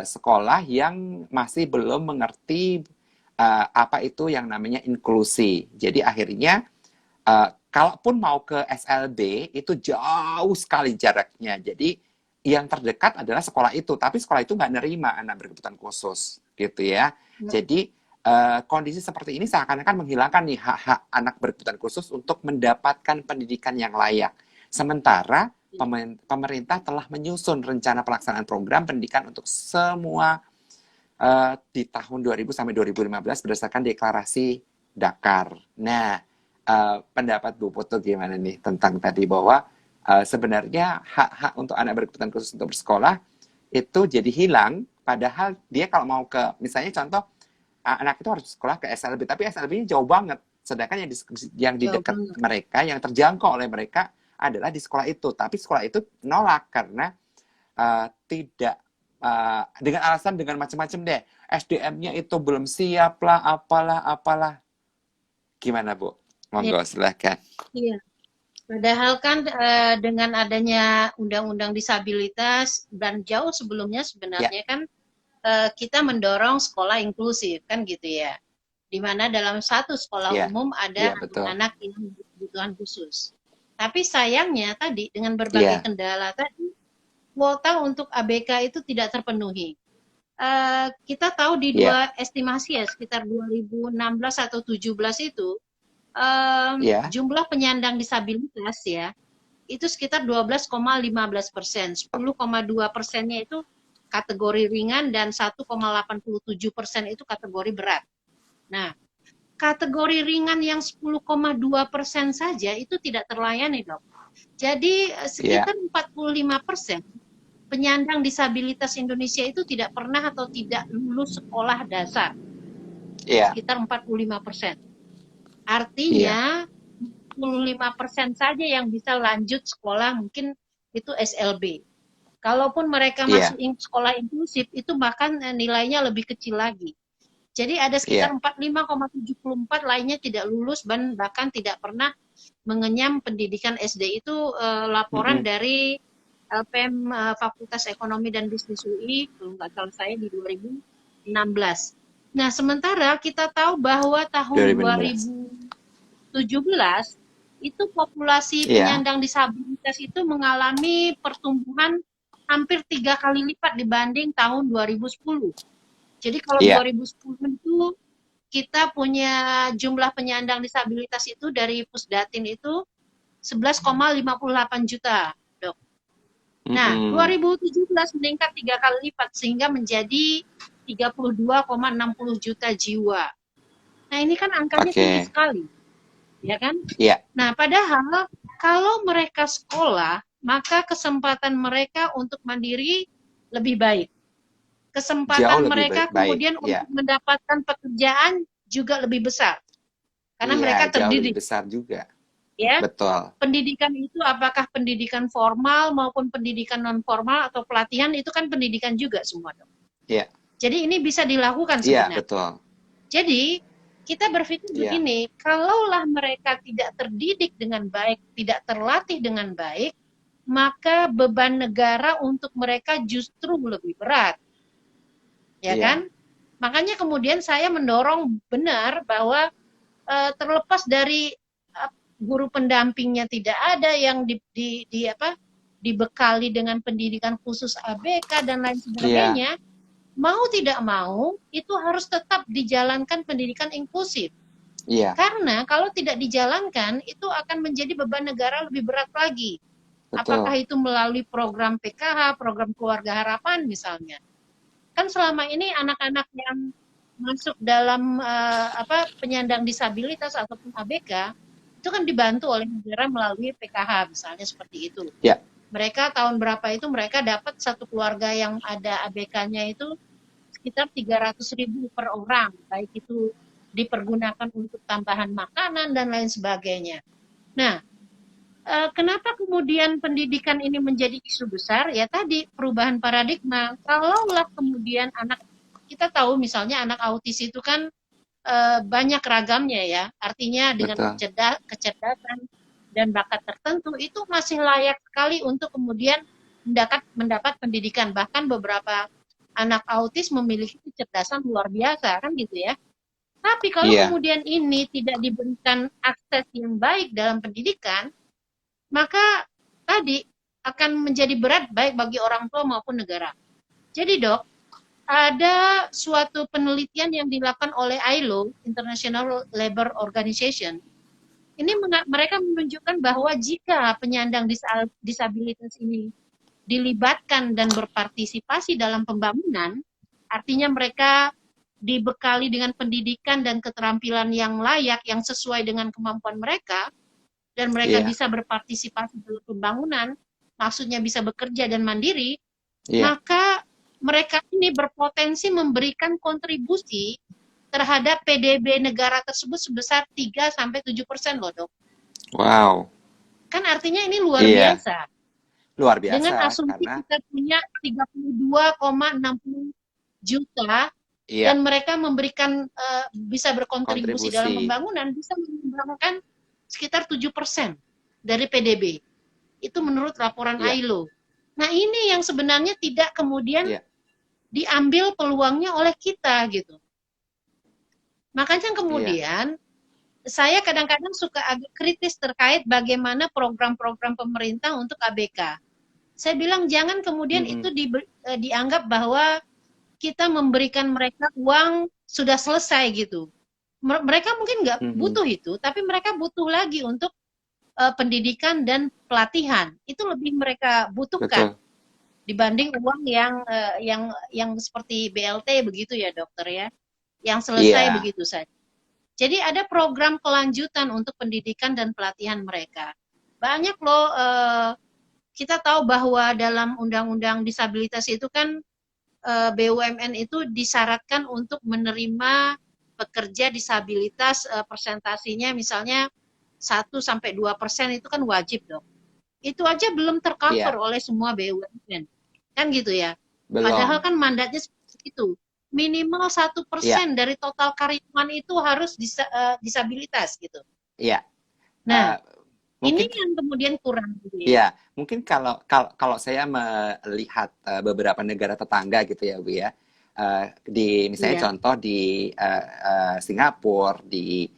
sekolah yang masih belum mengerti apa itu yang namanya inklusi. Jadi akhirnya kalaupun mau ke SLB itu jauh sekali jaraknya. Jadi yang terdekat adalah sekolah itu, tapi sekolah itu nggak nerima anak berkebutuhan khusus, gitu ya. Jadi kondisi seperti ini seakan-akan menghilangkan nih hak-hak anak berkebutuhan khusus untuk mendapatkan pendidikan yang layak. Sementara pemerintah telah menyusun rencana pelaksanaan program pendidikan untuk semua di tahun 2000 sampai 2015 berdasarkan deklarasi Dakar. Nah, pendapat Bu Putu gimana nih tentang tadi bahwa sebenarnya hak-hak untuk anak berkebutuhan khusus untuk bersekolah itu jadi hilang, padahal dia kalau mau ke, misalnya contoh, anak itu harus sekolah ke SLB, tapi SLB-nya jauh banget, sedangkan yang di dekat mereka, yang terjangkau oleh mereka adalah di sekolah itu, tapi sekolah itu nolak karena tidak dengan alasan dengan macam-macam deh, SDM-nya itu belum siap lah, apalah. Gimana Bu? Monggo, silakan. Iya. Padahal kan dengan adanya undang-undang disabilitas dan jauh sebelumnya sebenarnya kan kita mendorong sekolah inklusif kan gitu ya. Di mana dalam satu sekolah umum ada anak yang berkebutuhan khusus. Tapi sayangnya tadi dengan berbagai kendala tadi, kuota untuk ABK itu tidak terpenuhi. Kita tahu di dua estimasi ya, sekitar 2016 atau 2017 itu, jumlah penyandang disabilitas ya, itu sekitar 12,15%. 10,2%-nya itu kategori ringan dan 1,87% itu kategori berat. Nah, kategori ringan yang 10,2% saja itu tidak terlayani, Dok. Jadi sekitar 45% penyandang disabilitas Indonesia itu tidak pernah atau tidak lulus sekolah dasar. Sekitar 45%. Artinya 45% saja yang bisa lanjut sekolah mungkin itu SLB. Kalaupun mereka masuk sekolah inklusif itu bahkan nilainya lebih kecil lagi. Jadi ada sekitar 45,74 lainnya tidak lulus dan bahkan tidak pernah mengenyam pendidikan SD. Itu laporan dari LPM Fakultas Ekonomi dan Bisnis UI, kalau nggak salah saya di 2016. Nah, sementara kita tahu bahwa tahun 2017 itu populasi penyandang disabilitas itu mengalami pertumbuhan hampir 3 kali lipat dibanding tahun 2010. Jadi kalau 2010 itu kita punya jumlah penyandang disabilitas itu dari Pusdatin itu 11,58 juta, Dok. Nah, 2017 meningkat 3 kali lipat sehingga menjadi 32,60 juta jiwa. Nah, ini kan angkanya tinggi sekali. Ya kan? Nah, padahal kalau mereka sekolah, maka kesempatan mereka untuk mandiri lebih baik. Kesempatan mereka kemudian untuk mendapatkan pekerjaan juga lebih besar. Karena mereka terdidik. Jauh lebih besar juga. Ya. Betul. Pendidikan itu apakah pendidikan formal maupun pendidikan non formal atau pelatihan itu kan pendidikan juga semua, Dok. Jadi ini bisa dilakukan sebenarnya. Betul. Jadi kita berpikir begini, kalaulah mereka tidak terdidik dengan baik, tidak terlatih dengan baik, maka beban negara untuk mereka justru lebih berat. Ya kan? Makanya kemudian saya mendorong benar bahwa terlepas dari guru pendampingnya tidak ada yang dibekali dengan pendidikan khusus ABK dan lain sebagainya, mau tidak mau itu harus tetap dijalankan pendidikan inklusif. Karena kalau tidak dijalankan itu akan menjadi beban negara lebih berat lagi. Apakah itu melalui program PKH, program keluarga harapan misalnya. Kan selama ini anak-anak yang masuk dalam penyandang disabilitas ataupun ABK itu kan dibantu oleh negara melalui PKH misalnya seperti itu. Mereka tahun berapa itu mereka dapat satu keluarga yang ada ABK-nya itu sekitar 300.000 per orang, baik itu dipergunakan untuk tambahan makanan dan lain sebagainya. Nah, kenapa kemudian pendidikan ini menjadi isu besar? Ya tadi perubahan paradigma. Kalaulah kemudian anak, kita tahu misalnya anak autis itu kan banyak ragamnya ya, artinya dengan kecerdasan dan bakat tertentu itu masih layak sekali untuk kemudian mendapat pendidikan. Bahkan beberapa anak autis memiliki kecerdasan luar biasa, kan gitu ya. Tapi kalau Iya, kemudian ini tidak diberikan akses yang baik dalam pendidikan, maka tadi akan menjadi berat baik bagi orang tua maupun negara. Jadi dok, ada suatu penelitian yang dilakukan oleh ILO, International Labour Organization. Ini mereka menunjukkan bahwa jika penyandang disabilitas ini dilibatkan dan berpartisipasi dalam pembangunan, artinya mereka dibekali dengan pendidikan dan keterampilan yang layak, yang sesuai dengan kemampuan mereka, dan mereka iya, bisa berpartisipasi dalam pembangunan, maksudnya bisa bekerja dan mandiri, iya. maka mereka ini berpotensi memberikan kontribusi terhadap PDB negara tersebut sebesar 3-7% loh dok. Wow, Kan artinya ini luar iya, biasa. luar Dengan biasa asumsi karena kita punya 32,60 juta iya, dan mereka memberikan bisa berkontribusi dalam kontribusi. pembangunan, bisa menyumbangkan sekitar 7% dari PDB. Itu menurut laporan Iya, ILO. Nah, ini yang sebenarnya tidak kemudian iya, diambil peluangnya oleh kita gitu. Makanya iya. kemudian saya kadang-kadang suka agak kritis terkait bagaimana program-program pemerintah untuk ABK. Saya bilang jangan kemudian itu Mm-mm, dianggap bahwa kita memberikan mereka uang sudah selesai gitu. Mereka mungkin nggak mhm. butuh itu, tapi mereka butuh lagi untuk pendidikan dan pelatihan. Itu lebih mereka butuhkan Betul. dibanding uang yang seperti BLT begitu ya dokter ya, yang selesai Iya, begitu saja. Jadi ada program kelanjutan untuk pendidikan dan pelatihan mereka. Banyak loh, kita tahu bahwa dalam undang-undang disabilitas itu kan BUMN itu disyaratkan untuk menerima pekerja disabilitas persentasinya misalnya 1-2% itu kan wajib dong. Itu aja belum tercover iya, oleh semua BUMN. Kan gitu ya. Padahal belum. kan mandatnya seperti itu. Minimal Iya, 1% dari total karyawan itu harus disabilitas gitu. iya. Nah, Eh, ini mungkin yang kemudian kurang gitu ya. ya, mungkin kalau kalau kalau saya melihat beberapa negara tetangga gitu ya, Bu ya. Di misalnya Iya, contoh di Singapura, di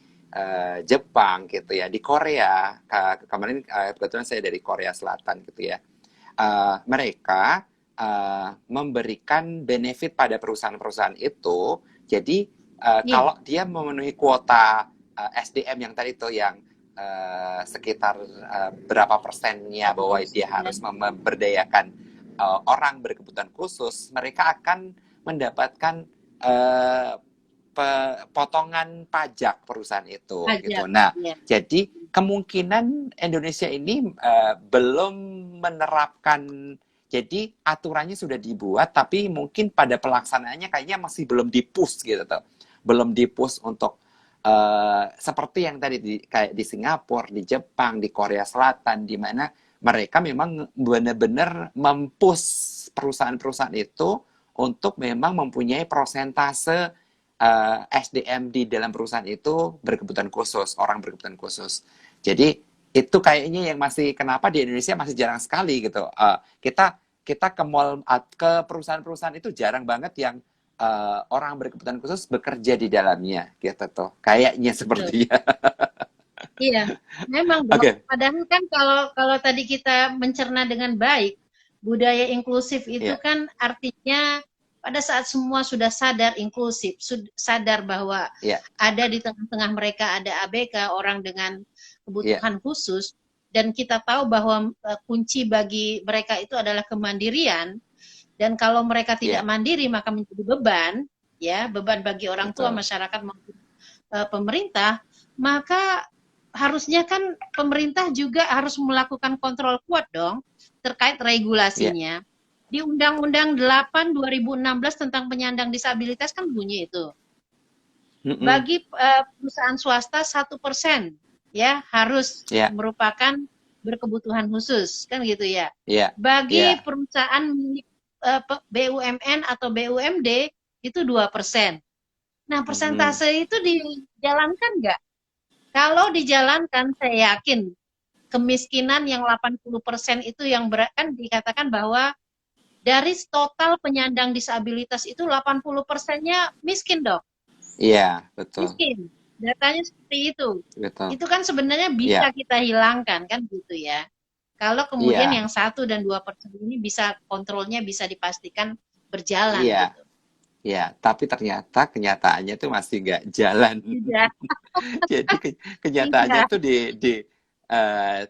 Jepang gitu ya, di Korea. Kemarin kebetulan saya dari Korea Selatan gitu ya. Mereka memberikan benefit pada perusahaan-perusahaan itu. Jadi iya, kalau dia memenuhi kuota SDM yang tadi itu yang sekitar berapa persennya bahwa dia harus memberdayakan orang berkebutuhan khusus, mereka akan mendapatkan uh, potongan pajak perusahaan itu gitu. pajak. Nah, Iya, jadi kemungkinan Indonesia ini belum menerapkan, jadi aturannya sudah dibuat tapi mungkin pada pelaksanaannya kayaknya masih belum di-push gitu tuh. Belum di-push untuk seperti yang tadi kayak di Singapura, di Jepang, di Korea Selatan, di mana mereka memang benar-benar mempush perusahaan-perusahaan itu untuk memang mempunyai prosentase SDM di dalam perusahaan itu berkebutuhan khusus, orang berkebutuhan khusus. Jadi itu kayaknya yang masih kenapa di Indonesia masih jarang sekali gitu. Kita kita ke mall, ke perusahaan-perusahaan itu jarang banget yang orang berkebutuhan khusus bekerja di dalamnya gitu tuh. Kayaknya betul. sepertinya. Iya, memang dok. Oke, Padahal kan kalau kalau tadi kita mencerna dengan baik, budaya inklusif itu ya, kan artinya pada saat semua sudah sadar inklusif, sadar bahwa ya, ada di tengah-tengah mereka ada ABK, orang dengan ya, kebutuhan khusus, dan kita tahu bahwa kunci bagi mereka itu adalah kemandirian, dan kalau mereka tidak ya, mandiri maka menjadi beban, ya beban bagi orang tua, betul. masyarakat maupun pemerintah, maka harusnya kan pemerintah juga harus melakukan kontrol kuat dong terkait Ya, regulasinya. Di Undang-Undang 8 2016 tentang penyandang disabilitas kan bunyi itu. mm-mm, Bagi perusahaan swasta 1% ya harus ya, merupakan berkebutuhan khusus kan gitu ya. ya, Bagi ya, perusahaan milik BUMN atau BUMD itu 2%. Nah, mhm, persentase itu dijalankan nggak? Kalau dijalankan, saya yakin kemiskinan yang 80% itu yang kan dikatakan bahwa dari total penyandang disabilitas itu 80%-nya miskin, Dok. Iya, betul, Miskin. Datanya seperti itu. betul. Itu kan sebenarnya bisa Iya, kita hilangkan kan gitu ya. Kalau kemudian iya, yang 1 dan 2% ini bisa kontrolnya bisa dipastikan berjalan iya, gitu. iya. Tapi ternyata kenyataannya tuh masih nggak jalan. Tidak, Jadi kenyataannya tidak. tuh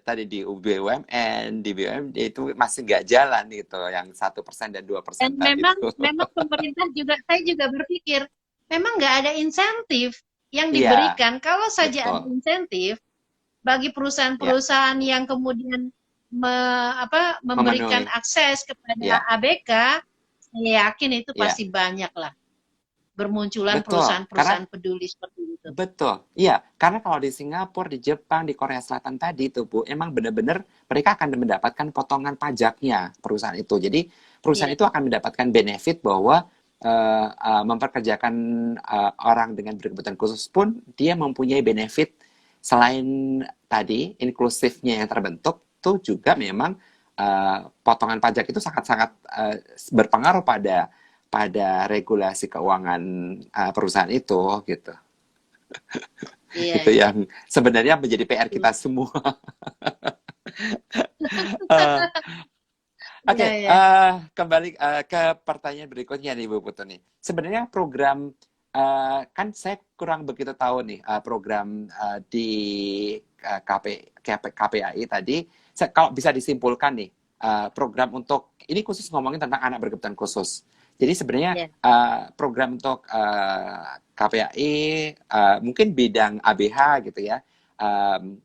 tadi di BUMN, di BUMD itu masih nggak jalan gitu, yang 1% dan 2% Dan tadi memang tuh. memang pemerintah juga, saya juga berpikir, memang nggak ada insentif yang Iya, diberikan. Kalau saja ada betul. insentif bagi Ya, perusahaan-perusahaan yang kemudian memberikan memenuhi. akses kepada Ya, ABK, saya yakin itu ya, pasti banyak lah bermunculan betul. Karena perusahaan-perusahaan peduli seperti itu. betul, iya, karena kalau di Singapura, di Jepang, di Korea Selatan tadi itu Bu, emang benar-benar mereka akan mendapatkan potongan pajaknya perusahaan itu. Jadi perusahaan Iya, itu akan mendapatkan benefit bahwa memperkerjakan orang dengan berkebutuhan khusus pun dia mempunyai benefit selain tadi inklusifnya yang terbentuk, tuh juga memang potongan pajak itu sangat-sangat berpengaruh pada pada regulasi keuangan perusahaan itu gitu. iya, Itu iya. yang sebenarnya menjadi PR kita semua. Eh, Iya, Oke, iya. kembali ke pertanyaan berikutnya nih Bu Putu nih. Sebenarnya program kan saya kurang begitu tahu nih program di KPAI tadi. Kalau bisa disimpulkan nih program untuk ini khusus ngomongin tentang anak berkebutuhan khusus. Jadi sebenarnya Iya. program untuk KPAI mungkin bidang ABH gitu ya. em,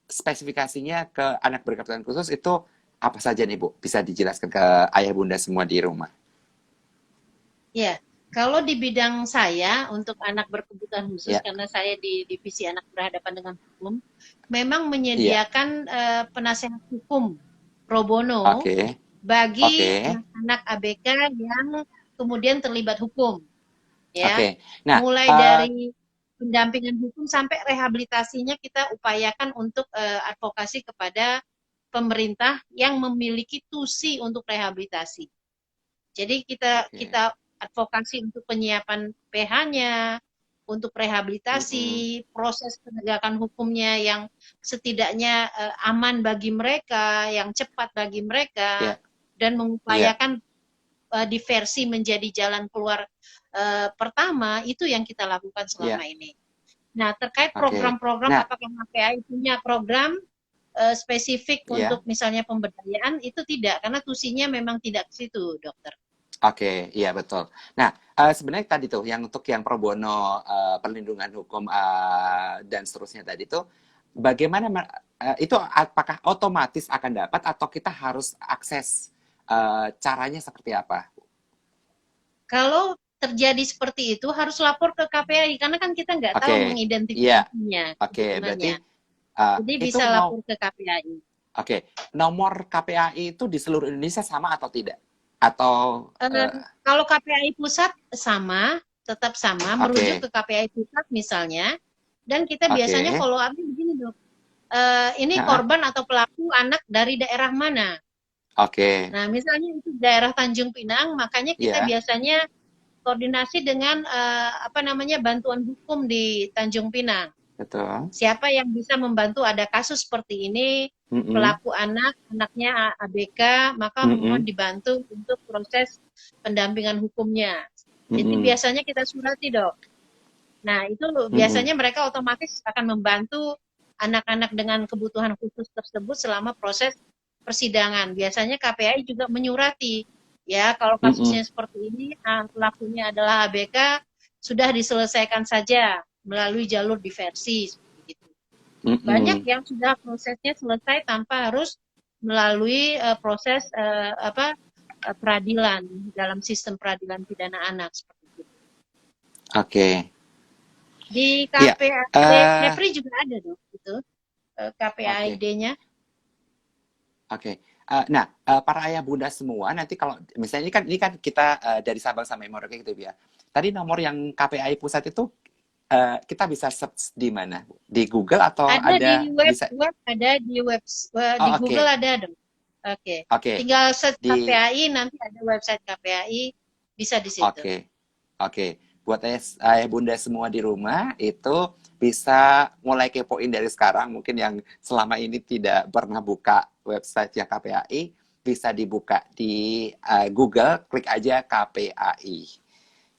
Spesifikasinya ke anak berkebutuhan khusus itu apa saja nih Bu? Bisa dijelaskan ke ayah bunda semua di rumah. Iya. Kalau di bidang saya untuk anak berkebutuhan khusus, Ya, karena saya di divisi anak berhadapan dengan hukum, memang iya. menyediakan penasehat hukum pro bono Oke, oke, bagi anak-anak ABK yang kemudian terlibat hukum, ya. oke. Nah, Mulai dari pendampingan hukum sampai rehabilitasinya kita upayakan untuk advokasi kepada pemerintah yang memiliki tusi untuk rehabilitasi. Jadi kita oke. kita advokasi untuk penyiapan PH-nya, untuk Mm-mm. rehabilitasi, proses penegakan hukumnya yang setidaknya aman bagi mereka, yang cepat bagi mereka, Iya, dan iya, mengupayakan diversi menjadi jalan keluar pertama, itu yang kita lakukan iya. selama ini. Nah, terkait Oke. program-program, Nah, apakah KPAI punya program spesifik iya. untuk misalnya pemberdayaan, itu tidak, karena tusinya memang tidak ke situ, dokter. Oke, iya betul. Nah, sebenarnya tadi tuh yang untuk yang pro bono perlindungan hukum dan seterusnya tadi tuh bagaimana itu apakah otomatis akan dapat atau kita harus akses caranya seperti apa? Kalau terjadi seperti itu harus lapor ke KPAI karena kan kita nggak tahu Oke, iya. mengidentifikasinya Oke, berarti kebutuhannya. Jadi itu bisa lapor ke KPAI. oke, nomor KPAI itu di seluruh Indonesia sama atau tidak? Atau Kalau KPAI pusat sama, tetap sama, merujuk oke, ke KPAI pusat misalnya, dan kita biasanya oke, follow up-nya begini dok. Ini heeh, korban atau pelaku anak dari daerah mana? oke, Nah, misalnya itu daerah Tanjung Pinang, makanya kita ya, biasanya koordinasi dengan apa namanya bantuan hukum di Tanjung Pinang. betul. Siapa yang bisa membantu ada kasus seperti ini, Mm-mm, pelaku anaknya ABK, maka mohon mm-mm, dibantu untuk proses pendampingan hukumnya. Jadi mm-mm, biasanya kita surati dok. Nah itu mm-mm, biasanya mereka otomatis akan membantu anak-anak dengan kebutuhan khusus tersebut selama proses persidangan. Biasanya KPAI juga menyurati, ya kalau mm-mm, kasusnya seperti ini, pelakunya adalah ABK, sudah diselesaikan saja melalui jalur diversi seperti itu. Banyak mm-mm. yang sudah prosesnya selesai tanpa harus melalui proses peradilan dalam sistem peradilan pidana anak seperti itu. Oke, Di iya, KPAD Kepri juga ada dong itu oke, KPAID-nya. oke. Nah, para ayah bunda semua nanti kalau misalnya ini kan kita dari Sabang sampai Merauke gitu ya. Tadi nomor yang KPAI pusat itu kita bisa search di mana, Bu? Di Google atau Ada di ada web, bisa? ada di di Oh, Google oke. ada dong. Oke. Oke. Tinggal search Di KPAI, nanti ada website KPAI, bisa di situ. Oke. Oke. Buat ayah bunda semua di rumah itu bisa mulai kepoin dari sekarang. Mungkin yang selama ini tidak pernah buka website yang KPAI, bisa dibuka di Google, klik aja KPAI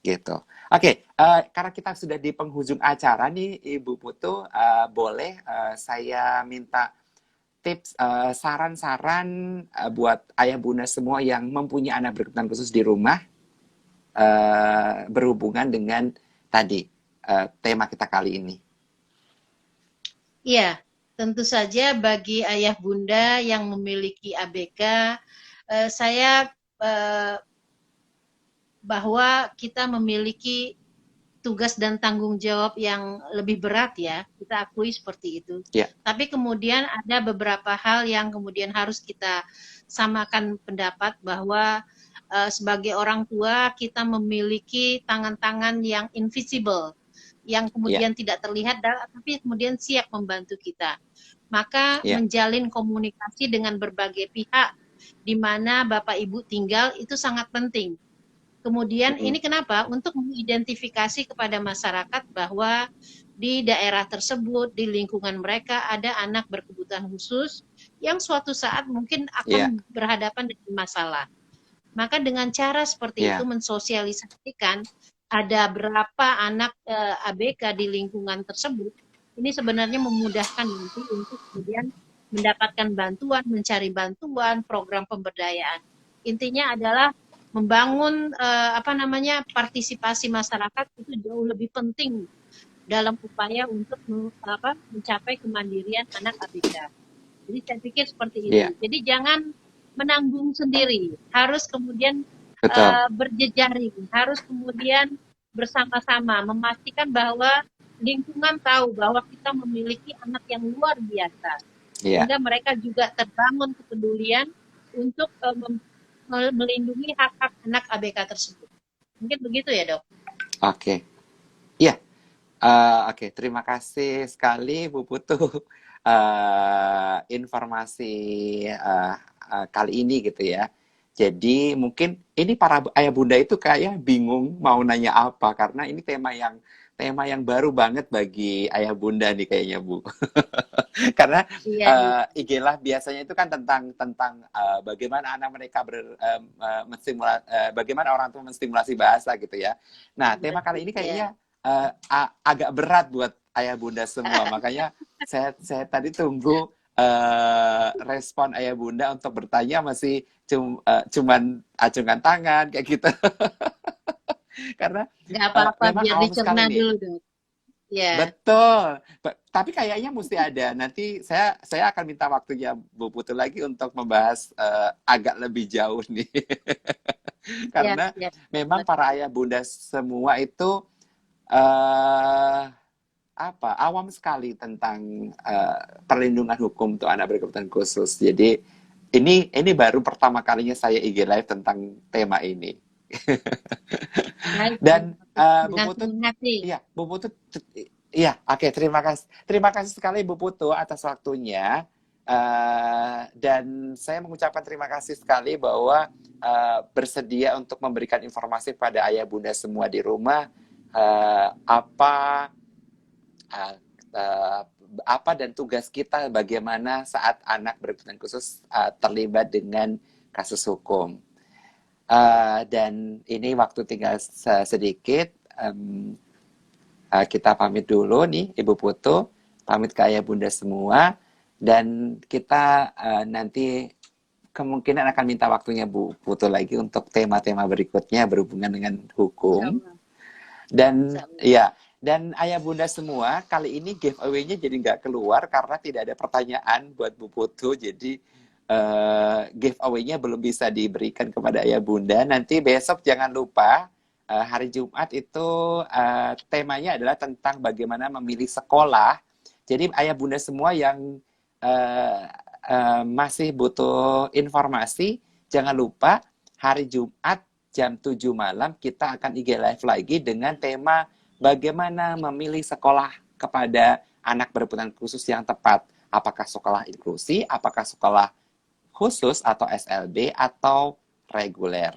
gitu. Oke, karena kita sudah di penghujung acara nih, Ibu Putu, boleh saya minta tips, saran-saran buat ayah bunda semua yang mempunyai anak berkebutuhan khusus di rumah, berhubungan dengan tadi tema kita kali ini. Iya, tentu saja bagi ayah bunda yang memiliki ABK, saya bahwa kita memiliki tugas dan tanggung jawab yang lebih berat ya, kita akui seperti itu. Ya, Tapi kemudian ada beberapa hal yang kemudian harus kita samakan pendapat bahwa sebagai orang tua kita memiliki tangan-tangan yang invisible, yang ya, kemudian tidak terlihat, tapi kemudian siap membantu kita. Maka ya, menjalin komunikasi dengan berbagai pihak di mana Bapak Ibu tinggal itu sangat penting. Kemudian mm-mm, ini kenapa? Untuk mengidentifikasi kepada masyarakat bahwa di daerah tersebut, di lingkungan mereka ada anak berkebutuhan khusus yang suatu saat mungkin ya, akan berhadapan dengan masalah. Maka dengan cara seperti itu ya, mensosialisasikan ada berapa anak ABK di lingkungan tersebut, ini sebenarnya memudahkan nanti untuk kemudian mendapatkan bantuan, mencari bantuan, program pemberdayaan. Intinya adalah membangun partisipasi masyarakat itu jauh lebih penting dalam upaya untuk mencapai kemandirian anak ABK. Jadi saya pikir seperti itu. ya, Jadi jangan menanggung sendiri, harus kemudian betul. berjejaring, harus kemudian bersama-sama memastikan bahwa lingkungan tahu bahwa kita memiliki anak yang luar biasa, Ya, sehingga mereka juga terbangun kepedulian untuk melindungi hak-hak anak ABK tersebut. Mungkin begitu ya, Dok? oke. Ya, oke. Terima kasih sekali Bu Putu, informasi kali ini gitu ya. Jadi mungkin ini para ayah bunda itu kayak bingung mau nanya apa karena ini tema yang baru banget bagi ayah bunda nih kayaknya Bu. Karena Iya, iya. IG Live biasanya itu kan tentang bagaimana anak mereka bagaimana orang tua menstimulasi bahasa gitu ya. Nah, tema kali ini Iya. kayaknya agak berat buat ayah bunda semua. Makanya saya tadi tunggu respon ayah bunda untuk bertanya masih cuman acungkan tangan kayak gitu. Karena Nggak apa-apa, memang biar awam sekali dicerna nih. dulu, Dok. Ya, Betul. Tapi kayaknya mesti ada. Nanti saya akan minta waktunya Bu Putu lagi untuk membahas agak lebih jauh nih. siap, Karena siap. memang para ayah bunda semua itu eh awam sekali tentang perlindungan hukum untuk anak berkebutuhan khusus. Jadi ini baru pertama kalinya saya IG live tentang tema ini. Baik, baik. Dan Bu Dengan Putut, senang hati. iya, Bu Putut, iya, oke, terima kasih sekali Bu Putu atas waktunya. Dan saya mengucapkan terima kasih sekali bahwa bersedia untuk memberikan informasi pada ayah bunda semua di rumah apa uh, uh, apa dan tugas kita bagaimana saat anak berkebutuhan khusus terlibat dengan kasus hukum. Dan ini waktu tinggal sedikit. Kita pamit dulu nih, Ibu Putu. Pamit ke ayah bunda semua. Dan kita nanti kemungkinan akan minta waktunya Bu Putu lagi untuk tema-tema berikutnya berhubungan dengan hukum. Insyaallah. Dan Insyaallah. ya, dan ayah bunda semua, kali ini giveaway-nya jadi nggak keluar karena tidak ada pertanyaan buat Bu Putu. Jadi giveaway-nya belum bisa diberikan kepada ayah bunda. Nanti besok jangan lupa hari Jumat itu temanya adalah tentang bagaimana memilih sekolah. Jadi ayah bunda semua yang masih butuh informasi, jangan lupa hari Jumat jam 7 malam kita akan IG Live lagi dengan tema bagaimana memilih sekolah kepada anak berkebutuhan khusus yang tepat. Apakah sekolah inklusi, apakah sekolah khusus atau SLB atau reguler.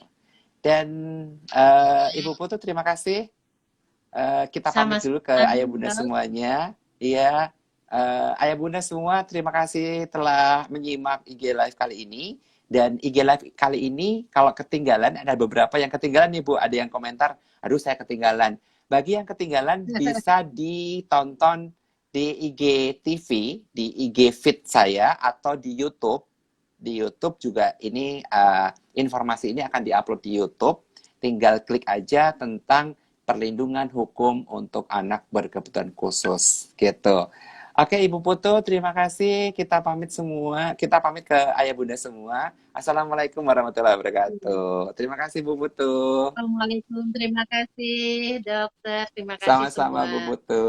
Dan Ibu Putu terima kasih. Kita pamit dulu ke Sama-sama. ayah bunda semuanya. Iya, ayah bunda semua terima kasih telah menyimak IG Live kali ini. Dan IG Live kali ini kalau ketinggalan, ada beberapa yang ketinggalan nih Bu. Ada yang komentar, aduh saya ketinggalan. Bagi yang ketinggalan bisa ditonton di IG TV, di IG feed saya atau di YouTube. Di YouTube juga ini informasi ini akan diupload di YouTube. Tinggal klik aja tentang perlindungan hukum untuk anak berkebutuhan khusus gitu. Oke Ibu Putu, terima kasih. Kita pamit semua. Kita pamit ke ayah bunda semua. Assalamualaikum warahmatullahi wabarakatuh. Terima kasih Bu Putu. Assalamualaikum, terima kasih dokter, terima kasih Sama-sama Bu semua. Putu.